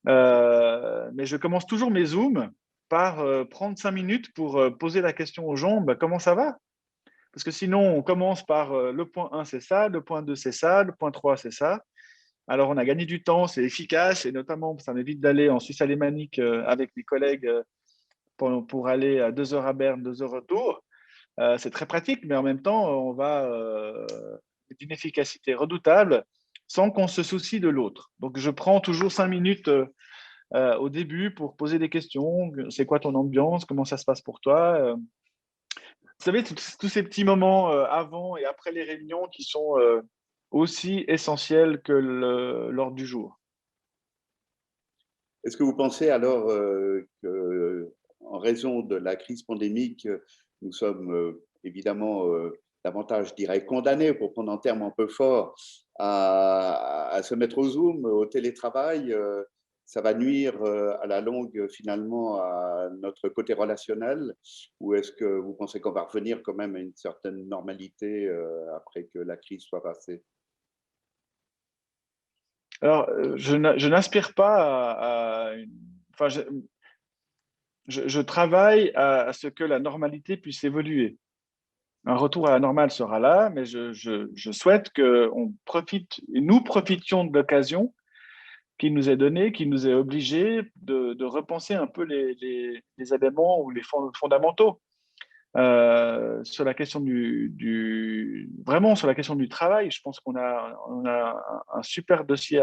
mais je commence toujours mes Zooms par prendre 5 minutes pour poser la question aux gens, comment ça va? Parce que sinon, on commence par le point 1, c'est ça, le point 2, c'est ça, le point 3, c'est ça. Alors, on a gagné du temps, c'est efficace, et notamment, ça m'évite d'aller en Suisse alémanique avec mes collègues pour aller à 2 heures à Berne, 2 heures retour. C'est très pratique, mais en même temps, on va d'une efficacité redoutable sans qu'on se soucie de l'autre. Donc, je prends toujours 5 minutes au début pour poser des questions. C'est quoi ton ambiance? Comment ça se passe pour toi? Vous savez, tous ces petits moments avant et après les réunions qui sont aussi essentiels que l'ordre du jour. Est-ce que vous pensez alors qu'en raison de la crise pandémique, nous sommes évidemment davantage, je dirais, condamnés, pour prendre un terme un peu fort, à se mettre au Zoom, au télétravail? Ça va nuire à la longue finalement à notre côté relationnel, ou est-ce que vous pensez qu'on va revenir quand même à une certaine normalité après que la crise soit passée? Alors, je n'aspire pas enfin, je travaille à ce que la normalité puisse évoluer. Un retour à la normale sera là, mais je souhaite que nous profitions de l'occasion qui nous est donnée, qui nous est obligée de repenser un peu les éléments ou les fondamentaux. Sur la question vraiment sur la question du travail, je pense qu'on a un super dossier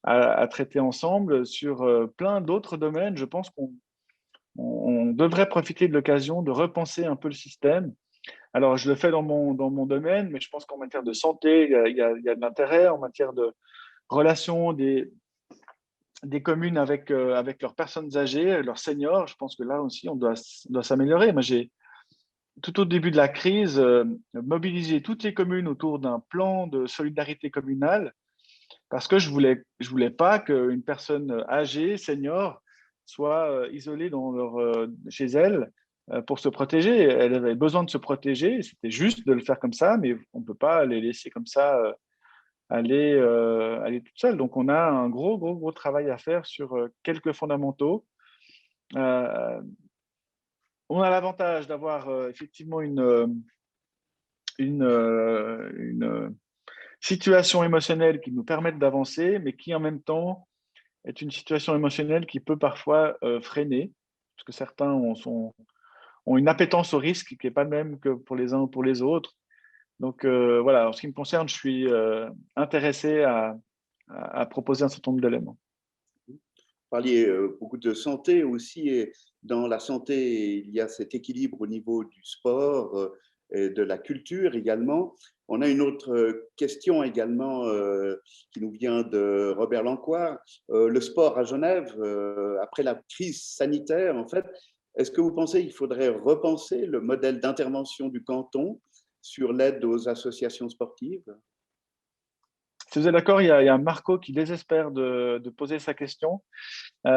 à traiter ensemble. Sur plein d'autres domaines, je pense qu'on devrait profiter de l'occasion de repenser un peu le système. Alors, je le fais dans mon domaine, mais je pense qu'en matière de santé, il y a de l'intérêt, en matière de relations des communes avec leurs personnes âgées, leurs seniors. Je pense que là aussi, on doit s'améliorer. Moi, tout au début de la crise, mobilisé toutes les communes autour d'un plan de solidarité communale, parce que je voulais pas qu'une personne âgée, senior, soit isolée chez elle pour se protéger. Elle avait besoin de se protéger, c'était juste de le faire comme ça, mais on ne peut pas les laisser comme ça aller toute seule. Donc, on a un gros travail à faire sur quelques fondamentaux. On a l'avantage d'avoir effectivement une situation émotionnelle qui nous permet d'avancer, mais qui en même temps est une situation émotionnelle qui peut parfois freiner, parce que certains ont une appétence au risque qui n'est pas le même que pour les uns ou pour les autres. Donc voilà, en ce qui me concerne, je suis intéressé à proposer un certain nombre d'éléments. Vous parliez beaucoup de santé aussi, et dans la santé, il y a cet équilibre au niveau du sport et de la culture également. On a une autre question également qui nous vient de Robert Lancoire. Le sport à Genève, après la crise sanitaire, en fait, est-ce que vous pensez qu'il faudrait repenser le modèle d'intervention du canton sur l'aide aux associations sportives? Si vous êtes d'accord, il y a Marco qui désespère de poser sa question. Mais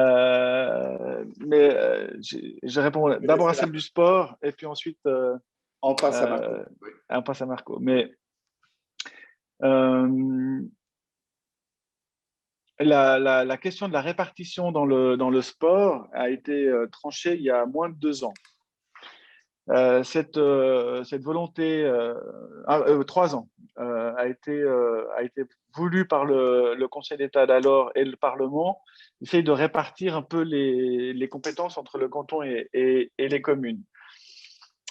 je réponds d'abord à celle du sport et puis ensuite On passe à Marco. Oui. on passe à Marco. Mais la question de la répartition dans le sport a été tranchée il y a moins de 2 ans. Cette volonté, 3 ans, a été voulue par le Conseil d'État d'alors et le Parlement, essaye de répartir un peu les compétences entre le canton et les communes.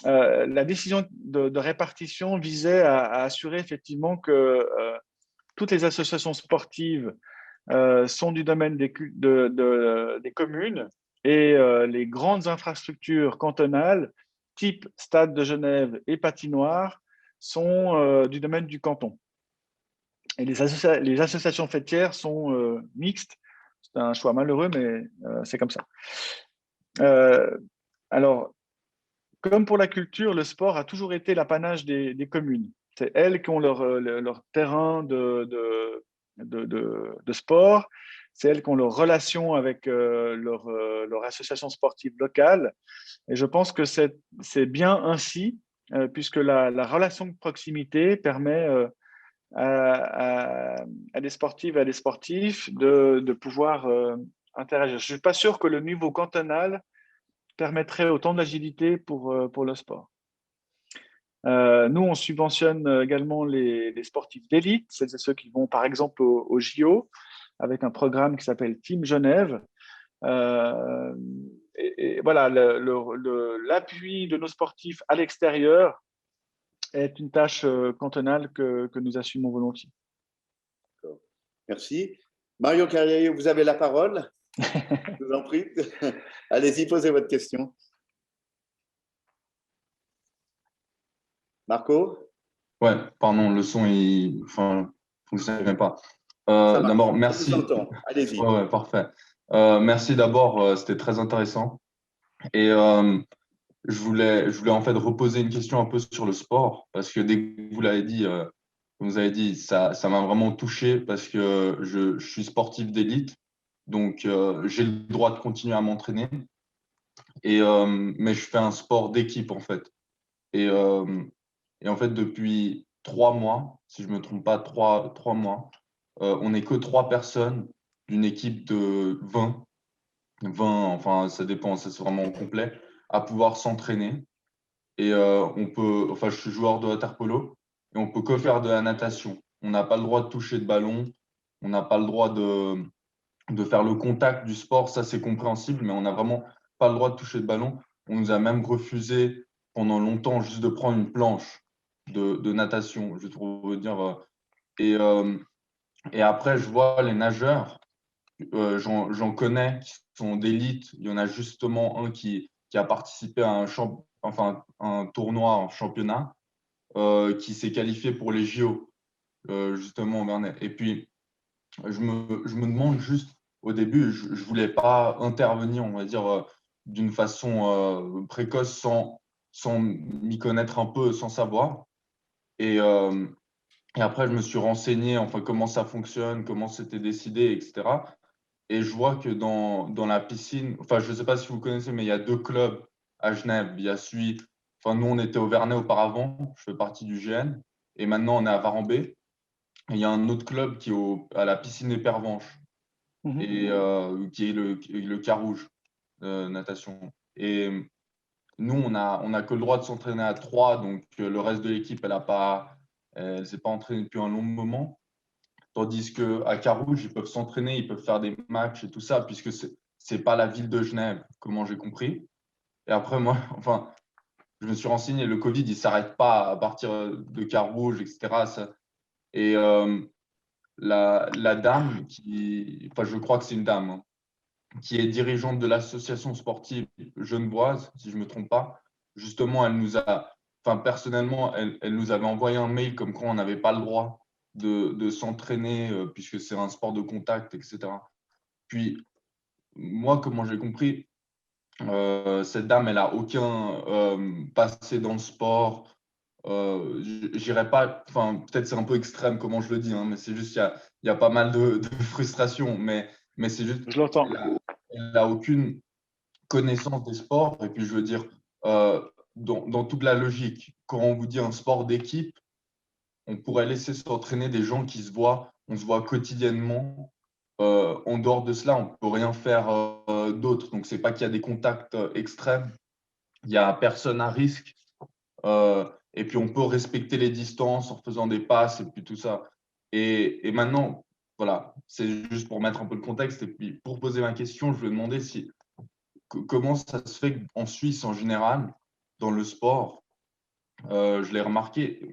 La décision de répartition visait à assurer effectivement que toutes les associations sportives sont du domaine des communes, et les grandes infrastructures cantonales, type Stade de Genève et patinoire, sont du domaine du canton. Et les associations fêtières sont mixtes. C'est un choix malheureux, mais c'est comme ça. Alors, comme pour la culture, le sport a toujours été l'apanage des communes. C'est elles qui ont leur terrain de sport, c'est elles qui ont leur relation avec leur association sportive locale. Et je pense que c'est bien ainsi, puisque la relation de proximité permet à des sportives et à des sportifs de pouvoir interagir. Je ne suis pas sûr que le niveau cantonal permettrait autant d'agilité pour le sport. Nous, on subventionne également les sportifs d'élite, c'est ceux qui vont par exemple au JO, avec un programme qui s'appelle Team Genève. Euh, et voilà, l'appui de nos sportifs à l'extérieur est une tâche cantonale que nous assumons volontiers. Merci. Marion Carrier, vous avez la parole. Je vous en prie. Allez-y, posez votre question. Marco? Ouais, pardon, le son, fonctionne pas. Ça marche. D'abord, On vous merci. entend. Allez-y. Ouais, parfait. Merci d'abord, c'était très intéressant. Et je voulais en fait reposer une question un peu sur le sport, parce que dès que vous l'avez dit, ça m'a vraiment touché, parce que je suis sportif d'élite, donc j'ai le droit de continuer à m'entraîner. Mais je fais un sport d'équipe, en fait. Et, en fait, depuis 3 mois, si je ne me trompe pas, 3 mois, on n'est que 3 personnes d'une équipe de 20, enfin, ça dépend, ça c'est vraiment complet, à pouvoir s'entraîner. Et je suis joueur de water polo et on peut que faire de la natation. On n'a pas le droit de toucher de ballon, on n'a pas le droit de faire le contact du sport, ça c'est compréhensible, mais on n'a vraiment pas le droit de toucher de ballon. On nous a même refusé pendant longtemps juste de prendre une planche de natation, je trouve dire. Et, euh, et après, je vois les nageurs, j'en connais qui sont d'élite. Il y en a justement un qui a participé à un tournoi en championnat, qui s'est qualifié pour les JO, justement au Vernet. Et puis, je me demande juste, au début, je ne voulais pas intervenir, on va dire, d'une façon précoce sans m'y connaître un peu, sans savoir. Et, euh, et après, je me suis renseigné, enfin, comment ça fonctionne, comment c'était décidé, etc. Et je vois que dans la piscine, enfin, je ne sais pas si vous connaissez, mais il y a 2 clubs à Genève. Il y a nous, on était au Vernet auparavant, je fais partie du GN, et maintenant, on est à Varambé. Et il y a un autre club qui est à la piscine des Pervenches, et qui est le Carouge natation. Et nous, on a que le droit de s'entraîner à 3, donc le reste de l'équipe, elle s'est pas entraînée depuis un long moment. Tandis qu'à Carouge, ils peuvent s'entraîner, ils peuvent faire des matchs et tout ça, puisque c'est pas la ville de Genève, comment j'ai compris. Et après, moi, enfin, je me suis renseigné, le Covid, il s'arrête pas à partir de Carouge, etc. Et la dame enfin, je crois que c'est une dame, hein, qui est dirigeante de l'association sportive genevoise, si je ne me trompe pas. Justement, enfin, personnellement, elle nous avait envoyé un mail comme quoi on n'avait pas le droit de s'entraîner, puisque c'est un sport de contact, etc. Puis, moi, comment j'ai compris, cette dame, elle n'a aucun passé dans le sport. J'irai pas, enfin, peut-être c'est un peu extrême comment je le dis, hein, mais c'est juste il y a pas mal de frustration, mais c'est juste Je l'entends. elle n'a aucune connaissance des sports. Et puis, je veux dire, euh, dans toute la logique, quand on vous dit un sport d'équipe, on pourrait laisser s'entraîner des gens on se voit quotidiennement. En dehors de cela, on ne peut rien faire d'autre. Donc, c'est pas qu'il y a des contacts extrêmes, il n'y a personne à risque. Et puis, on peut respecter les distances en faisant des passes et puis tout ça. Et maintenant, voilà, c'est juste pour mettre un peu le contexte. Et puis, pour poser ma question, je vais demander comment ça se fait qu'en Suisse, en général, dans le sport, je l'ai remarqué,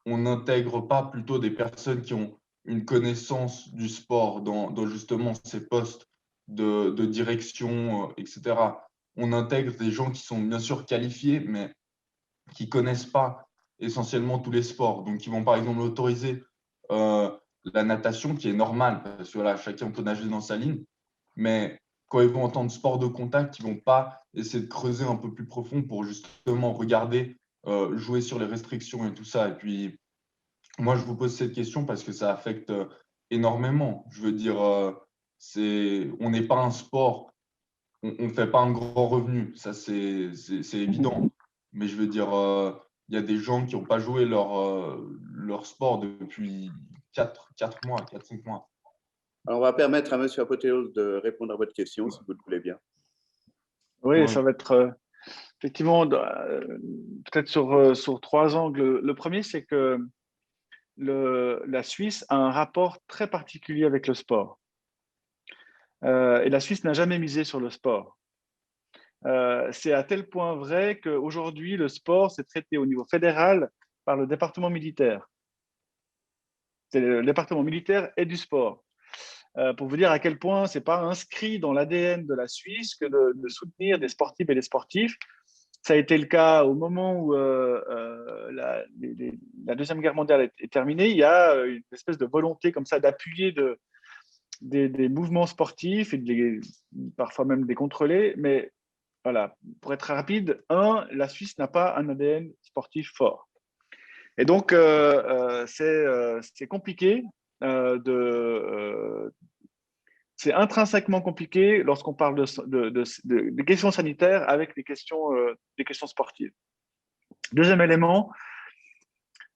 on n'intègre pas plutôt des personnes qui ont une connaissance du sport dans justement ces postes de direction, etc. On intègre des gens qui sont bien sûr qualifiés, mais qui ne connaissent pas essentiellement tous les sports. Donc, ils vont par exemple autoriser la natation, qui est normale, parce que voilà, chacun peut nager dans sa ligne. Mais quand ils vont entendre sport de contact, ils ne vont pas essayer de creuser un peu plus profond pour justement regarder, jouer sur les restrictions et tout ça. Et puis, moi, je vous pose cette question parce que ça affecte énormément. Je veux dire, on n'est pas un sport, on ne fait pas un grand revenu, ça c'est évident. Mais je veux dire, il y a des gens qui n'ont pas joué leur sport depuis 4 mois, 4-5 mois. Alors, on va permettre à M. Apothéos de répondre à votre question, si vous le voulez bien. Oui, Ouais. ça va être effectivement, peut-être sur trois angles. Le premier, c'est que la Suisse a un rapport très particulier avec le sport. Et la Suisse n'a jamais misé sur le sport. C'est à tel point vrai qu'aujourd'hui, le sport, c'est traité au niveau fédéral par le département militaire. C'est le département militaire et du sport. Pour vous dire à quel point ce n'est pas inscrit dans l'ADN de la Suisse que de soutenir des sportifs et des sportifs. Ça a été le cas au moment où la Deuxième Guerre mondiale est terminée. Il y a une espèce de volonté comme ça d'appuyer des mouvements sportifs et parfois même des contrôler. Mais voilà, pour être rapide, la Suisse n'a pas un ADN sportif fort. Et donc, c'est compliqué c'est intrinsèquement compliqué lorsqu'on parle de questions sanitaires avec des questions sportives. Deuxième élément,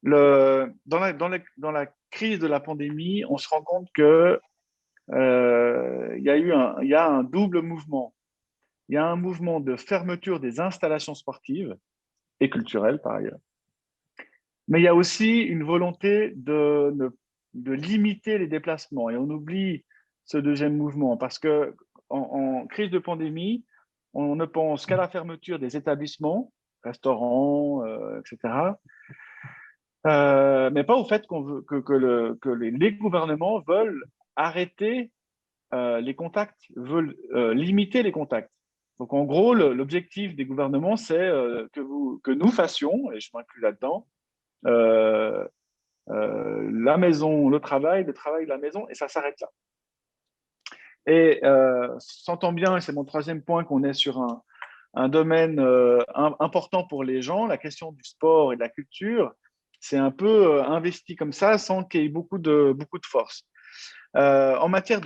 dans la crise de la pandémie, on se rend compte que il y a un double mouvement. Il y a un mouvement de fermeture des installations sportives et culturelles par ailleurs. Mais il y a aussi une volonté de limiter les déplacements. Et on oublie ce deuxième mouvement parce qu'en crise de pandémie, on ne pense qu'à la fermeture des établissements, restaurants, etc. Mais pas au fait que les gouvernements veulent arrêter les contacts, veulent limiter les contacts. Donc en gros, l'objectif des gouvernements, c'est que nous fassions, et je m'inclus là-dedans, la maison, le travail, la maison, et ça s'arrête là. Et s'entend bien, et c'est mon troisième point, qu'on est sur un domaine important pour les gens, la question du sport et de la culture, c'est un peu investi comme ça sans qu'il y ait beaucoup de force. En matière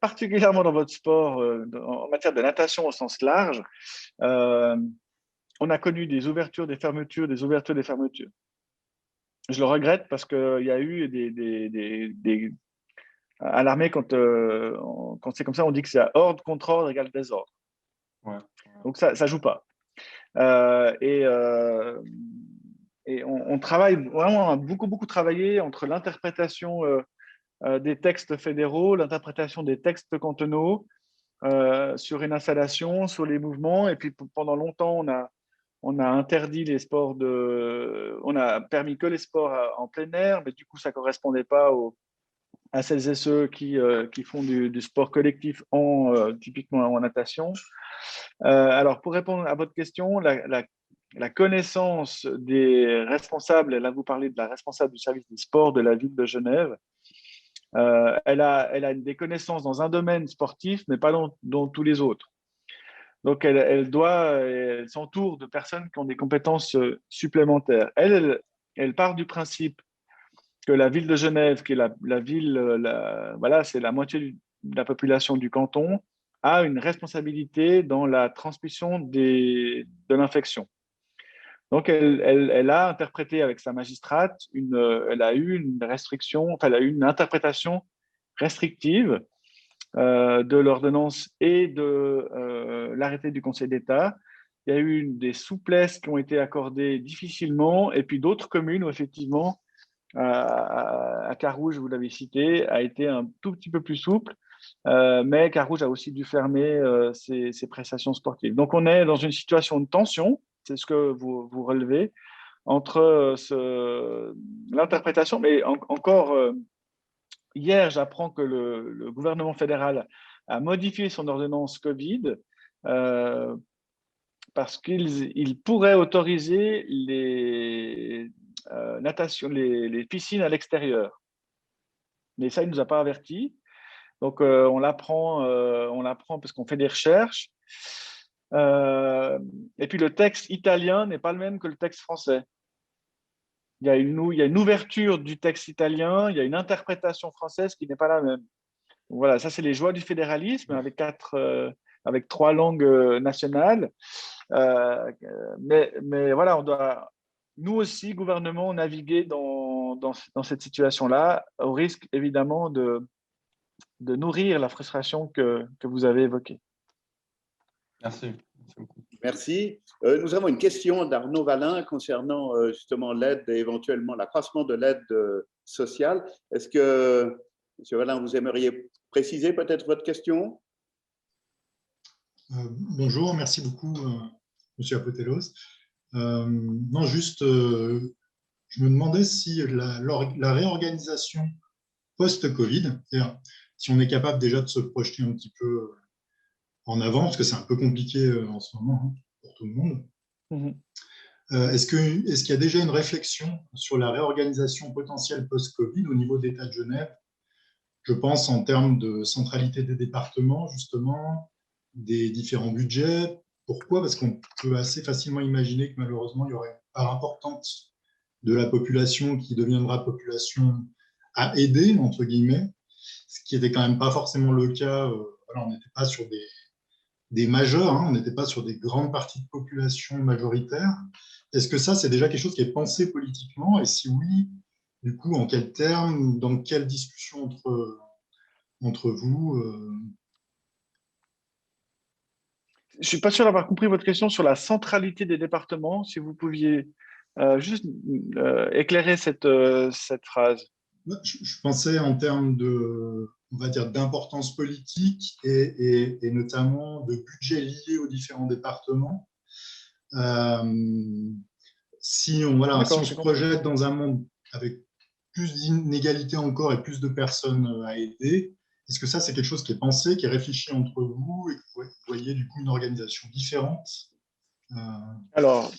particulièrement dans votre sport, en matière de natation au sens large, on a connu des ouvertures, des fermetures, des ouvertures, des fermetures. Je le regrette parce qu'il y a eu à l'armée, quand c'est comme ça, on dit que c'est ordre contre ordre égale désordre. Ouais. Donc ça ne joue pas. Et on travaille vraiment, on a beaucoup travaillé entre l'interprétation des textes fédéraux, l'interprétation des textes cantonaux sur une installation, sur les mouvements. Et puis pendant longtemps, on a interdit les sports on a permis que les sports en plein air, mais du coup, ça ne correspondait pas à celles et ceux qui font du sport collectif typiquement en natation. Alors, pour répondre à votre question, la connaissance des responsables, là vous parlez de la responsable du service des sports de la ville de Genève, elle a des connaissances dans un domaine sportif, mais pas dans tous les autres. Donc, elle s'entoure de personnes qui ont des compétences supplémentaires. Elle part du principe que la ville de Genève, qui est la ville, voilà, c'est la moitié de la population du canton, a une responsabilité dans la transmission de l'infection. Donc, elle a interprété avec sa magistrate, elle a eu une restriction, enfin, elle a eu une interprétation restrictive de l'ordonnance et de l'arrêté du Conseil d'État. Il y a eu des souplesses qui ont été accordées difficilement, et puis d'autres communes où effectivement, à Carouge, vous l'avez cité, a été un tout petit peu plus souple, mais Carouge a aussi dû fermer ses prestations sportives. Donc on est dans une situation de tension, c'est ce que vous relevez, entre l'interprétation, mais encore hier, j'apprends que le gouvernement fédéral a modifié son ordonnance Covid parce qu'il pourrait autoriser les piscines à l'extérieur. Mais ça, il ne nous a pas avertis. Donc, on l'apprend parce qu'on fait des recherches. Et puis, le texte italien n'est pas le même que le texte français. Il y a une ouverture du texte italien, il y a une interprétation française qui n'est pas la même. Donc, voilà, ça, c'est les joies du fédéralisme avec 3 langues nationales. Mais voilà, on doit, nous aussi, gouvernement, naviguer dans cette situation-là, au risque évidemment de nourrir la frustration que vous avez évoquée. Merci beaucoup. Merci. Nous avons une question d'Arnaud Valin concernant justement l'aide et éventuellement l'accroissement de l'aide sociale. Est-ce que, M. Valin, vous aimeriez préciser peut-être votre question? Bonjour, merci beaucoup, M. Apotelos. Non, juste, je me demandais si la réorganisation post-Covid, c'est-à-dire si on est capable déjà de se projeter un petit peu en avant, parce que c'est un peu compliqué en ce moment hein, pour tout le monde. Est-ce qu'il y a déjà une réflexion sur la réorganisation potentielle post-Covid au niveau d'État de Genève? Je pense en termes de centralité des départements, justement, des différents budgets. Pourquoi? Parce qu'on peut assez facilement imaginer que malheureusement, il y aurait une part importante de la population qui deviendra population à aider, entre guillemets, ce qui n'était quand même pas forcément le cas. Voilà, on n'était pas sur des majeurs, hein, on n'était pas sur des grandes parties de population majoritaires. Est-ce que ça, c'est déjà quelque chose qui est pensé politiquement? Et si oui, du coup, en quels termes, dans quelle discussion entre vous Je ne suis pas sûr d'avoir compris votre question sur la centralité des départements. Si vous pouviez juste éclairer cette phrase. Je pensais en termes de, on va dire, d'importance politique et notamment de budget lié aux différents départements. Si on se projette dans un monde avec plus d'inégalités encore et plus de personnes à aider, est-ce que ça, c'est quelque chose qui est pensé, qui est réfléchi entre vous et que vous voyez du coup une organisation différente? Alors,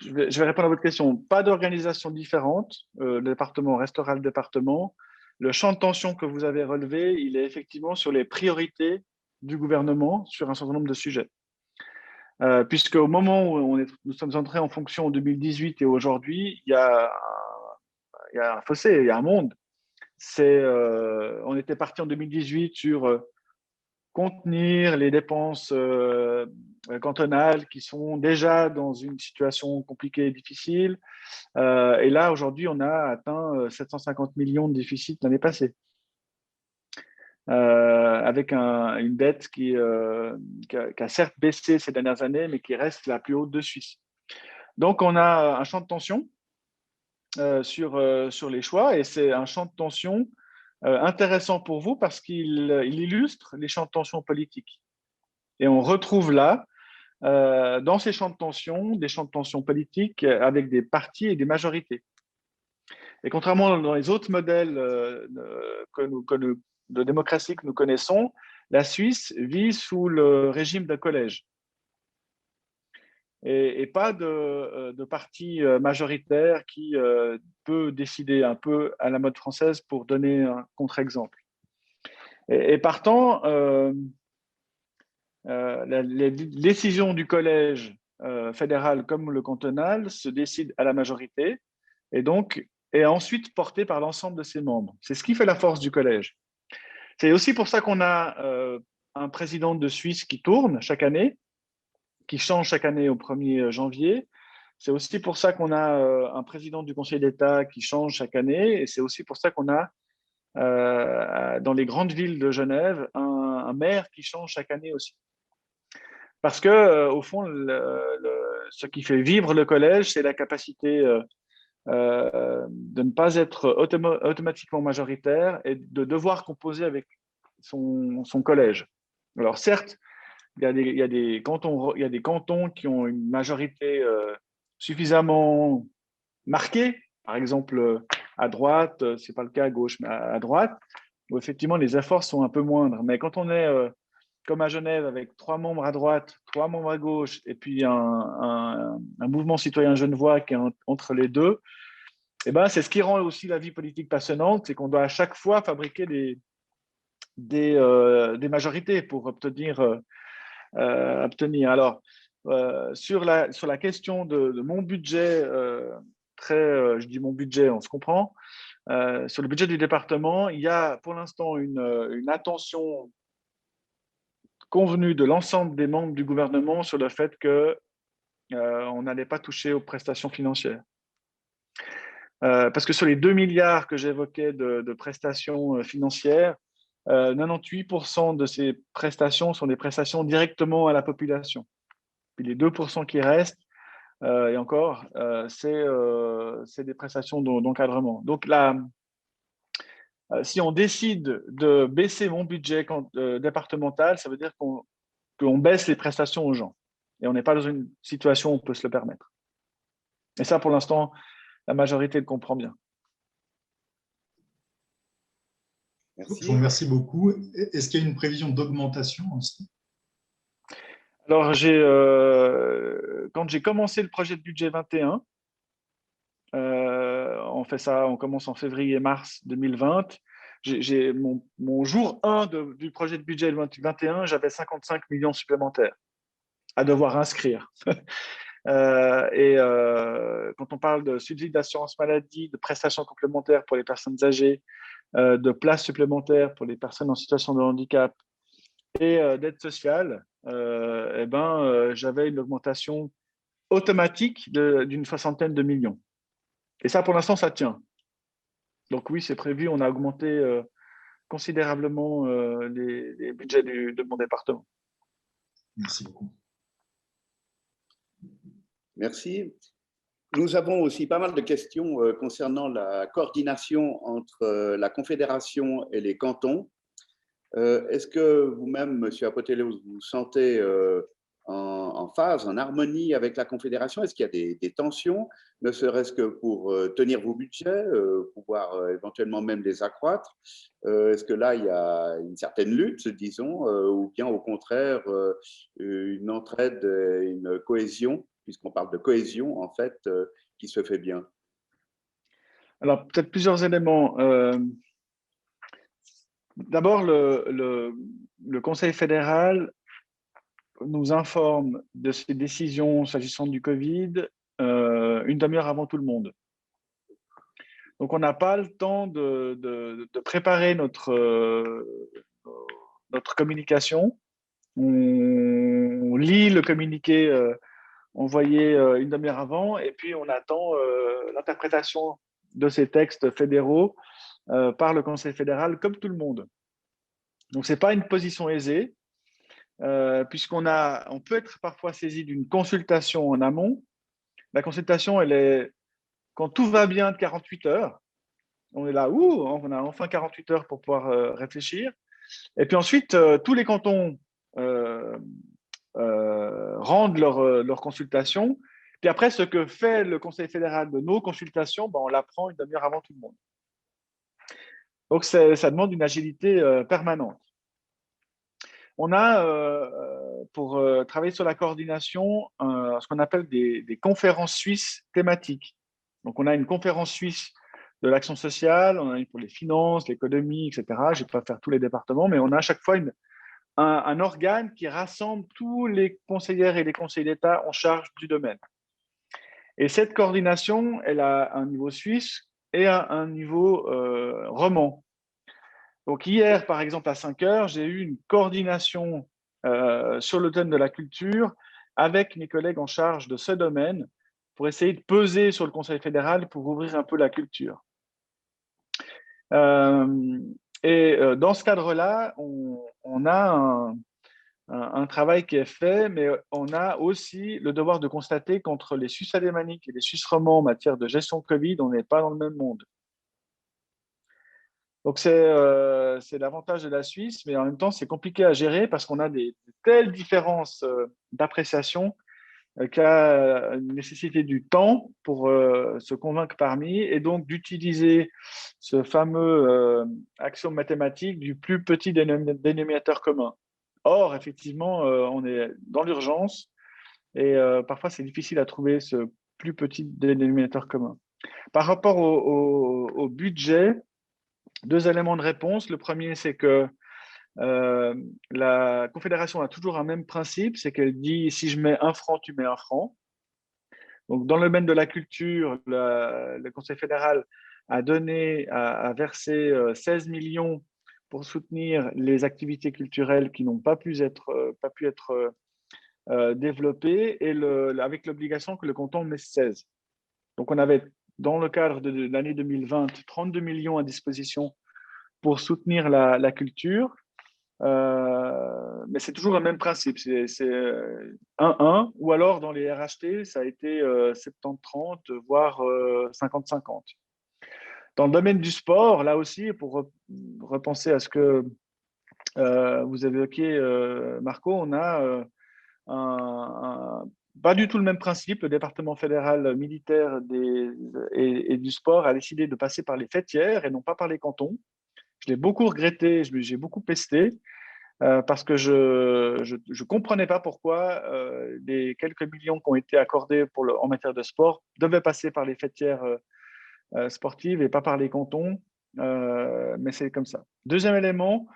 je vais répondre à votre question. Pas d'organisation différente. Le département restera le département. Le champ de tension que vous avez relevé, il est effectivement sur les priorités du gouvernement sur un certain nombre de sujets. Puisque au moment où nous sommes entrés en fonction en 2018 et aujourd'hui, il y a un fossé, il y a un monde. On était parti en 2018 sur contenir les dépenses cantonales qui sont déjà dans une situation compliquée et difficile. Et là, aujourd'hui, on a atteint 750 millions de déficit l'année passée. Avec une dette qui a certes baissé ces dernières années, mais qui reste la plus haute de Suisse. Donc, on a un champ de tension sur les choix, et c'est un champ de tension intéressant pour vous parce qu'il illustre les champs de tension politiques. Et on retrouve là, dans ces champs de tension, des champs de tension politiques avec des partis et des majorités. Et contrairement dans les autres modèles de démocratie que nous connaissons, la Suisse vit sous le régime d'un collège. Et pas de parti majoritaire qui peut décider un peu à la mode française, pour donner un contre-exemple. Et partant, les décisions du collège fédéral comme le cantonal se décident à la majorité et donc est ensuite portée par l'ensemble de ses membres. C'est ce qui fait la force du collège. C'est aussi pour ça qu'on a un président de Suisse qui tourne chaque année, qui change chaque année au 1er janvier. C'est aussi pour ça qu'on a un président du Conseil d'État qui change chaque année, et c'est aussi pour ça qu'on a dans les grandes villes de Genève un maire qui change chaque année aussi. Parce que au fond, ce qui fait vivre le collège, c'est la capacité de ne pas être automatiquement majoritaire et de devoir composer avec son collège. Alors certes, il y a des cantons qui ont une majorité suffisamment marquée, par exemple à droite, ce n'est pas le cas à gauche, mais à droite, où effectivement les efforts sont un peu moindres. Mais quand on est comme à Genève, avec 3 membres à droite, 3 membres à gauche, et puis un mouvement citoyen genevois qui est entre les deux, et ben, c'est ce qui rend aussi la vie politique passionnante, c'est qu'on doit à chaque fois fabriquer des majorités pour obtenir. Alors, sur la question de mon budget, je dis mon budget, on se comprend, sur le budget du département, il y a pour l'instant une attention convenue de l'ensemble des membres du gouvernement sur le fait qu'on n'allait pas toucher aux prestations financières. Parce que sur les 2 milliards que j'évoquais de prestations financières, 98% de ces prestations sont des prestations directement à la population, Puis les 2% qui restent, et encore, c'est des prestations d'encadrement. Donc là, si on décide de baisser mon budget départemental, ça veut dire qu'on baisse les prestations aux gens. Et on n'est pas dans une situation où on peut se le permettre. Et ça, pour l'instant, la majorité le comprend bien. Merci. Je vous remercie beaucoup. Est-ce qu'il y a une prévision d'augmentation aussi? Alors, quand j'ai commencé le projet de budget 21, on fait ça, on commence en février-mars 2020. Mon jour 1 du projet de budget 21, j'avais 55 millions supplémentaires à devoir inscrire. Quand on parle de subsides d'assurance maladie, de prestations complémentaires pour les personnes âgées, de places supplémentaires pour les personnes en situation de handicap et d'aide sociale, j'avais une augmentation automatique d'une 60aine de millions. Et ça, pour l'instant, ça tient. Donc oui, c'est prévu. On a augmenté considérablement les budgets de mon département. Merci beaucoup. Merci. Nous avons aussi pas mal de questions concernant la coordination entre la Confédération et les cantons. Est-ce que vous-même, Monsieur Apotelos, vous sentez en phase, en harmonie avec la Confédération? Est-ce qu'il y a des tensions, ne serait-ce que pour tenir vos budgets, pouvoir éventuellement même les accroître? Est-ce que là, il y a une certaine lutte, disons, ou bien au contraire, une entraide, une cohésion, puisqu'on parle de cohésion, en fait, qui se fait bien? Alors, peut-être plusieurs éléments. D'abord, le Conseil fédéral nous informe de ses décisions s'agissant du Covid une demi-heure avant tout le monde. Donc, on n'a pas le temps de préparer notre communication. On lit le communiqué envoyé une demi-heure avant et puis on attend l'interprétation de ces textes fédéraux par le Conseil fédéral, comme tout le monde. Donc, ce n'est pas une position aisée, puisqu'on peut être parfois saisi d'une consultation en amont. La consultation, elle est, quand tout va bien, de 48 heures. On est là, on a enfin 48 heures pour pouvoir réfléchir. Et puis ensuite, tous les cantons rendent leur consultation. Puis après, ce que fait le Conseil fédéral de nos consultations, on l'apprend une demi-heure avant tout le monde. Donc, ça demande une agilité permanente. On a, pour travailler sur la coordination, ce qu'on appelle des conférences suisses thématiques. Donc, on a une conférence suisse de l'action sociale, on a une pour les finances, l'économie, etc. Je ne vais pas faire tous les départements, mais on a à chaque fois un organe qui rassemble tous les conseillères et les conseillers d'État en charge du domaine. Et cette coordination, elle a un niveau suisse et un niveau roman. Donc hier, par exemple, à 5 heures, j'ai eu une coordination sur le thème de la culture avec mes collègues en charge de ce domaine pour essayer de peser sur le Conseil fédéral pour ouvrir un peu la culture. Dans ce cadre-là, on a un travail qui est fait, mais on a aussi le devoir de constater qu'entre les Suisses alémaniques et les Suisses romands en matière de gestion de Covid, on n'est pas dans le même monde. Donc, c'est l'avantage de la Suisse, mais en même temps, c'est compliqué à gérer parce qu'on a de telles différences d'appréciation qu'il y a une nécessité du temps pour se convaincre parmi et donc d'utiliser ce fameux axiome mathématique du plus petit dénominateur commun. Or, effectivement, on est dans l'urgence et parfois, c'est difficile à trouver ce plus petit dénominateur commun. Par rapport au budget, 2 éléments de réponse. Le premier, c'est que la Confédération a toujours un même principe, c'est qu'elle dit si je mets 1 franc, tu mets 1 franc. Donc, dans le domaine de la culture, le Conseil fédéral a versé 16 millions pour soutenir les activités culturelles qui n'ont pas pu être développées et avec l'obligation que le canton met 16. Donc, on avait, dans le cadre de l'année 2020, 32 millions à disposition pour soutenir la culture. Mais c'est toujours le même principe, c'est 1-1, ou alors dans les RHT, ça a été 70-30, voire 50-50. Dans le domaine du sport, là aussi, pour repenser à ce que vous évoquiez, Marco, on a pas du tout le même principe. Le département fédéral militaire et du sport a décidé de passer par les fêtières et non pas par les cantons. Je l'ai beaucoup regretté, j'ai beaucoup pesté. Parce que je ne comprenais pas pourquoi les quelques millions qui ont été accordés en matière de sport devaient passer par les fêtières sportives et pas par les cantons, mais c'est comme ça. Deuxième élément,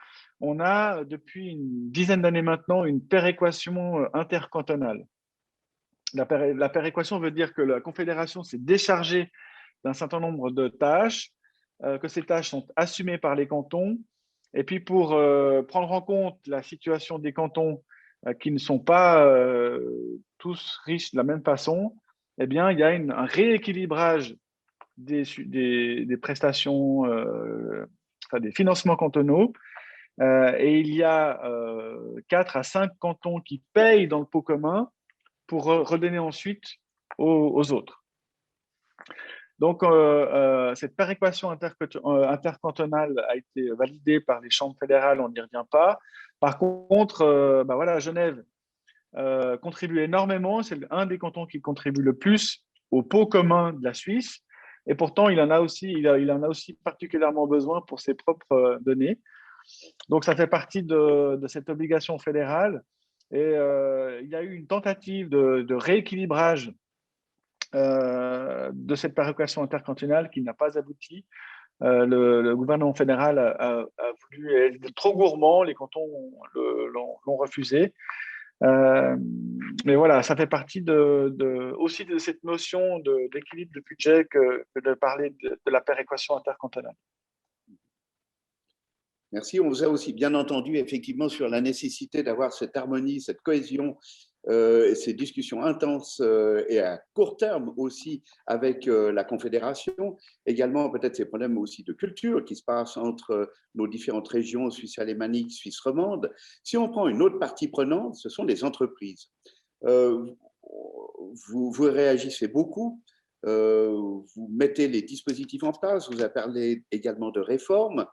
on a depuis une dizaine d'années maintenant une péréquation intercantonale. La péréquation veut dire que la Confédération s'est déchargée d'un certain nombre de tâches, que ces tâches sont assumées par les cantons. Et puis, pour prendre en compte la situation des cantons qui ne sont pas tous riches de la même façon, eh bien, il y a un rééquilibrage des prestations, enfin, des financements cantonaux. Et il y a 4 à 5 cantons qui payent dans le pot commun pour redonner ensuite aux autres. Donc, cette péréquation intercantonale a été validée par les chambres fédérales, on n'y revient pas. Par contre, voilà, Genève contribue énormément, c'est un des cantons qui contribue le plus au pot commun de la Suisse, et pourtant, il en a aussi particulièrement besoin pour ses propres données. Donc, ça fait partie de cette obligation fédérale, et il y a eu une tentative de rééquilibrage de cette péréquation intercantonale qui n'a pas abouti. Le gouvernement fédéral a voulu être trop gourmand, les cantons l'ont refusé. Mais voilà, ça fait partie aussi de cette notion d'équilibre de budget que de parler de la péréquation intercantonale. Merci. On vous a aussi bien entendu effectivement sur la nécessité d'avoir cette harmonie, cette cohésion, ces discussions intenses et à court terme aussi avec la Confédération. Également peut-être ces problèmes aussi de culture qui se passent entre nos différentes régions, Suisse alémanique, Suisse romande. Si on prend une autre partie prenante, ce sont les entreprises. Vous réagissez beaucoup. Vous mettez les dispositifs en place. Vous avez parlé également de réformes.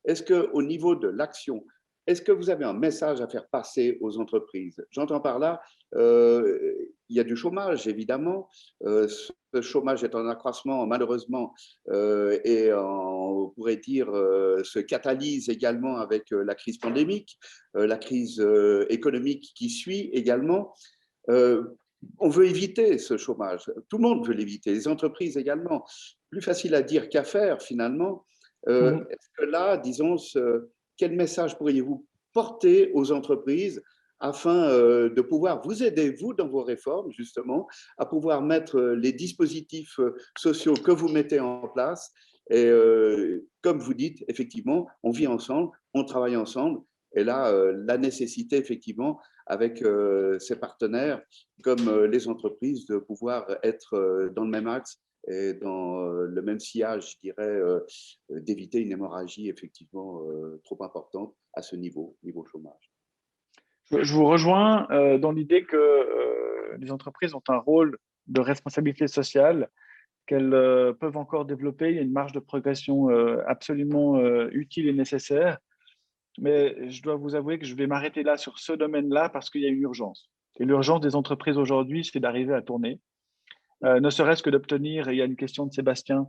Est-ce qu'au niveau de l'action, est-ce que vous avez un message à faire passer aux entreprises? J'entends par là, il y a du chômage, évidemment. Ce chômage est en accroissement, malheureusement, et on pourrait dire se catalyse également avec la crise pandémique, la crise économique qui suit également. On veut éviter ce chômage. Tout le monde veut l'éviter, les entreprises également. Plus facile à dire qu'à faire, finalement. Est-ce que là, disons, quel message pourriez-vous porter aux entreprises afin de pouvoir vous aider, vous, dans vos réformes, justement, à pouvoir mettre les dispositifs sociaux que vous mettez en place? Et comme vous dites, effectivement, on vit ensemble, on travaille ensemble. Et là, la nécessité, effectivement, avec ces partenaires, comme les entreprises, de pouvoir être dans le même axe et dans le même sillage, je dirais, d'éviter une hémorragie effectivement trop importante à ce niveau chômage. Je vous rejoins dans l'idée que les entreprises ont un rôle de responsabilité sociale qu'elles peuvent encore développer. Il y a une marge de progression absolument utile et nécessaire. Mais je dois vous avouer que je vais m'arrêter là sur ce domaine-là parce qu'il y a une urgence. Et l'urgence des entreprises aujourd'hui, c'est d'arriver à tourner. Ne serait-ce que d'obtenir, il y a une question de Sébastien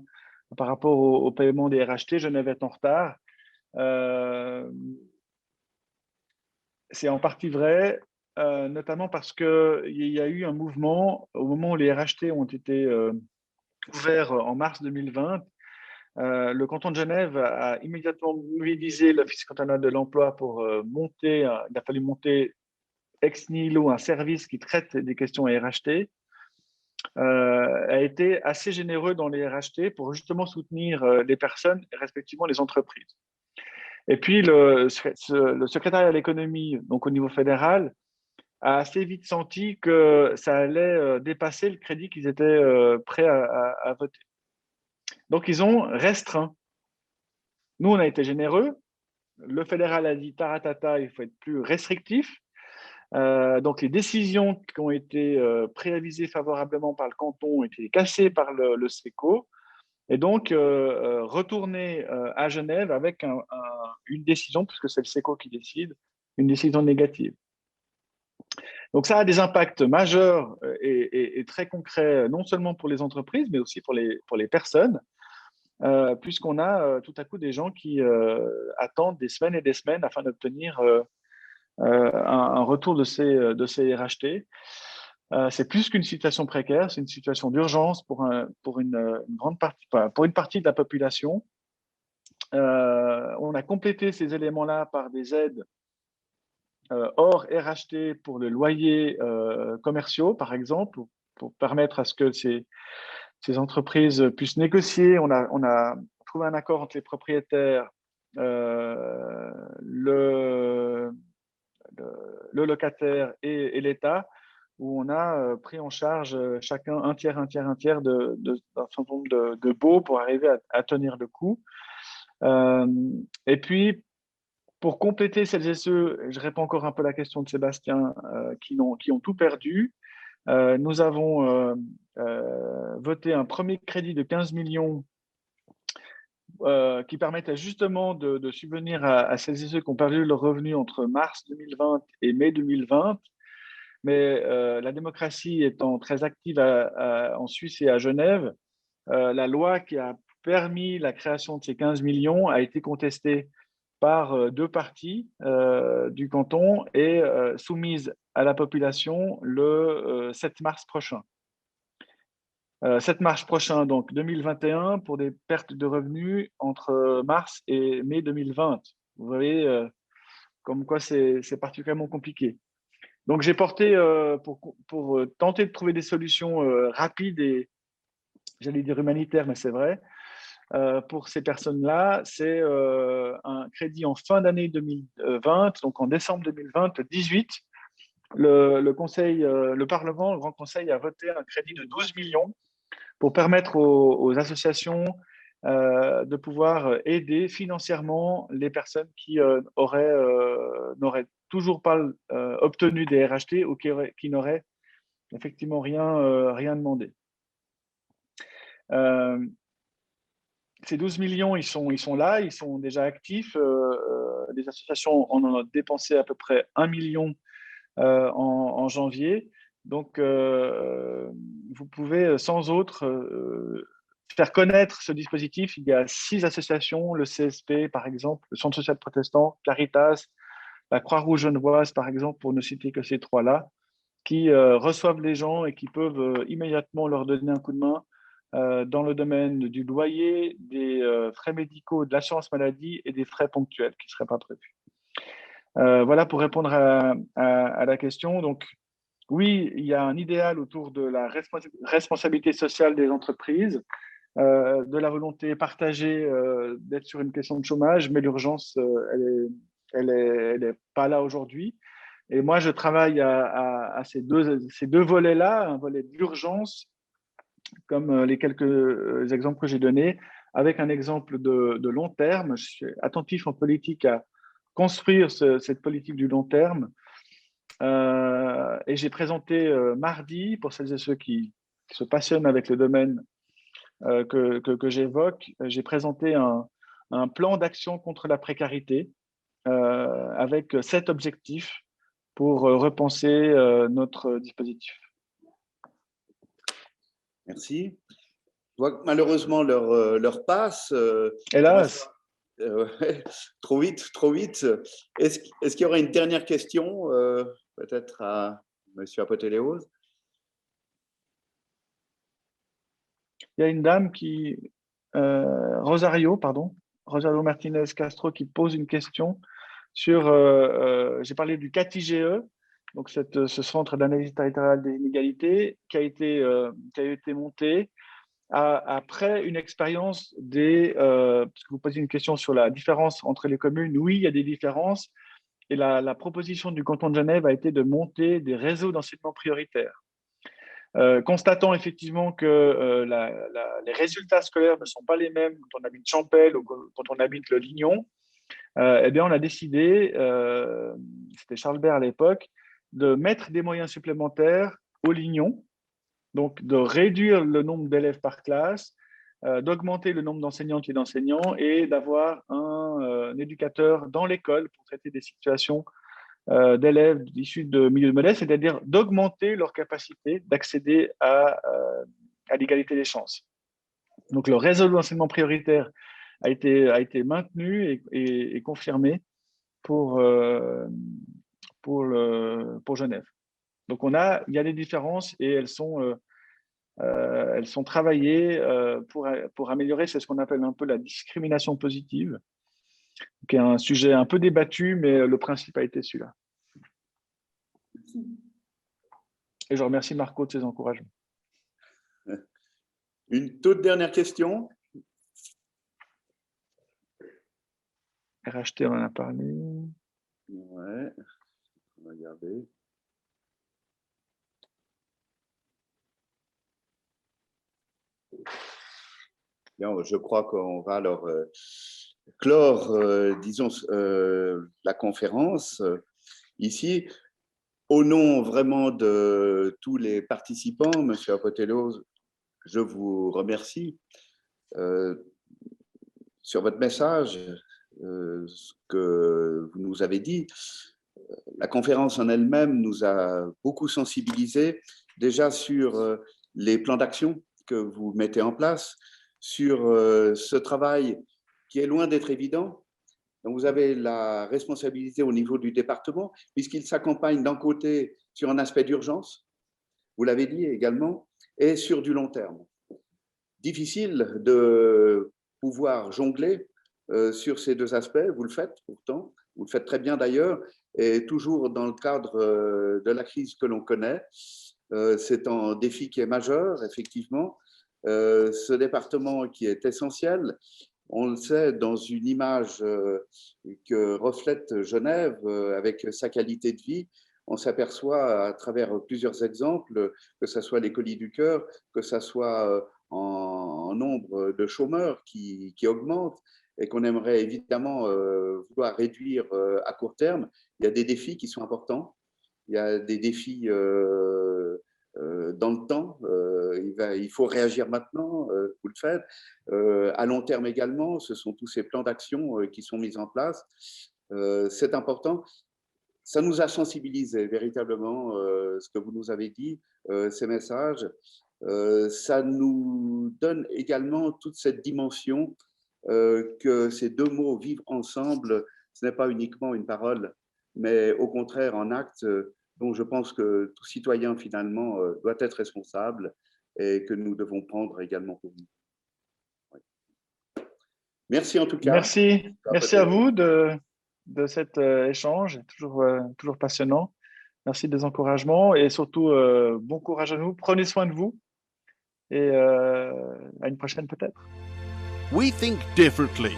par rapport au paiement des RHT, Genève est en retard. C'est en partie vrai, notamment parce qu'il y a eu un mouvement, au moment où les RHT ont été ouverts en mars 2020, le canton de Genève a immédiatement mobilisé l'Office cantonal de l'emploi pour il a fallu monter ex nihilo un service qui traite des questions RHT. A été assez généreux dans les RHT pour justement soutenir les personnes et respectivement les entreprises. Et puis, le secrétariat à l'économie, donc au niveau fédéral, a assez vite senti que ça allait dépasser le crédit qu'ils étaient prêts à voter. Donc, ils ont restreint. Nous, on a été généreux, le fédéral a dit taratata, il faut être plus restrictif. Donc, les décisions qui ont été préavisées favorablement par le canton ont été cassées par le SECO. Et donc, retourner à Genève avec une décision, puisque c'est le SECO qui décide, une décision négative. Donc, ça a des impacts majeurs et très concrets, non seulement pour les entreprises, mais aussi pour les personnes, puisqu'on a tout à coup des gens qui attendent des semaines et des semaines afin d'obtenir un retour de ces RHT. C'est plus qu'une situation précaire, c'est une situation d'urgence pour une grande partie, pour une partie de la population. On a complété ces éléments-là par des aides hors RHT pour les loyers commerciaux, par exemple, pour permettre à ce que ces entreprises puissent négocier. On a trouvé un accord entre les propriétaires, le locataire et l'État, où on a pris en charge chacun un tiers d'un certain nombre de baux pour arriver à tenir le coup. Et puis, pour compléter celles et ceux, je réponds encore un peu à la question de Sébastien, qui ont tout perdu, nous avons voté un premier crédit de 15 millions qui permettait justement de subvenir à celles et ceux qui ont perdu leur revenu entre mars 2020 et mai 2020. Mais la démocratie étant très active en Suisse et à Genève, la loi qui a permis la création de ces 15 millions a été contestée par deux parties du canton et soumise à la population le 7 mars prochain. 7 mars prochain, donc 2021, pour des pertes de revenus entre mars et mai 2020. Vous voyez comme quoi c'est particulièrement compliqué. Donc, j'ai porté, pour tenter de trouver des solutions rapides et, j'allais dire humanitaires, mais c'est vrai, pour ces personnes-là, c'est un crédit en fin d'année 2020, donc en décembre 2018. Le Parlement, le Grand Conseil a voté un crédit de 12 millions pour permettre aux associations de pouvoir aider financièrement les personnes qui n'auraient toujours pas obtenu des RHT ou qui n'auraient effectivement rien demandé. Ces 12 millions, ils sont là, ils sont déjà actifs. Les associations en ont dépensé à peu près 1 million en janvier. Donc, vous pouvez sans autre faire connaître ce dispositif. Il y a 6 associations, le CSP par exemple, le Centre social protestant, Caritas, la Croix-Rouge genevoise par exemple, pour ne citer que ces 3-là, qui reçoivent les gens et qui peuvent immédiatement leur donner un coup de main dans le domaine du loyer, des frais médicaux, de l'assurance maladie et des frais ponctuels qui ne seraient pas prévus. Voilà pour répondre à la question. Donc, oui, il y a un idéal autour de la responsabilité sociale des entreprises, de la volonté partagée d'être sur une question de chômage, mais l'urgence, elle est pas là aujourd'hui. Et moi, je travaille à ces deux volets-là, un volet d'urgence, comme les quelques exemples que j'ai donnés, avec un exemple de long terme. Je suis attentif en politique à construire cette politique du long terme. Et j'ai présenté mardi, pour celles et ceux qui se passionnent avec le domaine que j'évoque, j'ai présenté un plan d'action contre la précarité avec 7 objectifs pour repenser notre dispositif. Merci. Je vois que malheureusement, leur passe. Hélas. Trop vite, trop vite. Est-ce qu'il y aura une dernière question, peut-être à M. Apotéléos? Il y a une dame Rosario Martinez Castro, qui pose une question sur, j'ai parlé du CAT-IGE, donc ce centre d'analyse territoriale des inégalités qui a été monté après une expérience parce que vous posez une question sur la différence entre les communes. Oui, il y a des différences. Et la proposition du canton de Genève a été de monter des réseaux d'enseignement prioritaires. Constatant effectivement que les résultats scolaires ne sont pas les mêmes quand on habite Champel ou quand on habite le Lignon, eh bien, on a décidé, c'était Charles Bert à l'époque, de mettre des moyens supplémentaires au Lignon, donc de réduire le nombre d'élèves par classe, d'augmenter le nombre d'enseignantes et d'enseignants et d'avoir un éducateur dans l'école pour traiter des situations d'élèves issus de milieux modestes, c'est-à-dire d'augmenter leur capacité d'accéder à l'égalité des chances. Donc, le réseau d'enseignement prioritaire a été maintenu et confirmé pour Genève. Donc, il y a des différences et elles sont travaillées pour améliorer, c'est ce qu'on appelle un peu la discrimination positive, qui est un sujet un peu débattu, mais le principe a été celui-là. Et je remercie Marco de ses encouragements. Une toute dernière question. RHT, on en a parlé. Ouais, on va regarder. Bien, je crois qu'on va alors clore, disons, la conférence ici. Au nom vraiment de tous les participants, Monsieur Apotelos, je vous remercie sur votre message, ce que vous nous avez dit. La conférence en elle-même nous a beaucoup sensibilisés déjà sur les plans d'action que vous mettez en place, sur ce travail qui est loin d'être évident. Donc, vous avez la responsabilité au niveau du département, puisqu'il s'accompagne d'un côté sur un aspect d'urgence, vous l'avez dit également, et sur du long terme. Difficile de pouvoir jongler sur ces deux aspects, vous le faites pourtant, vous le faites très bien d'ailleurs, et toujours dans le cadre de la crise que l'on connaît. C'est un défi qui est majeur, effectivement. Ce département qui est essentiel, on le sait, dans une image que reflète Genève avec sa qualité de vie, on s'aperçoit à travers plusieurs exemples, que ce soit les Colis du Cœur, que ce soit en nombre de chômeurs qui augmente et qu'on aimerait évidemment vouloir réduire à court terme. Il y a des défis qui sont importants. Il y a des défis dans le temps. Il faut réagir maintenant, vous le faites. À long terme également, ce sont tous ces plans d'action qui sont mis en place. C'est important. Ça nous a sensibilisés véritablement, ce que vous nous avez dit, ces messages. Ça nous donne également toute cette dimension que ces deux mots vivent ensemble. Ce n'est pas uniquement une parole, mais au contraire un acte dont je pense que tout citoyen finalement doit être responsable et que nous devons prendre également pour nous. Oui. Merci en tout cas. Merci à vous de cet échange, toujours passionnant. Merci des encouragements et surtout bon courage à nous. Prenez soin de vous et à une prochaine peut-être. We think differently.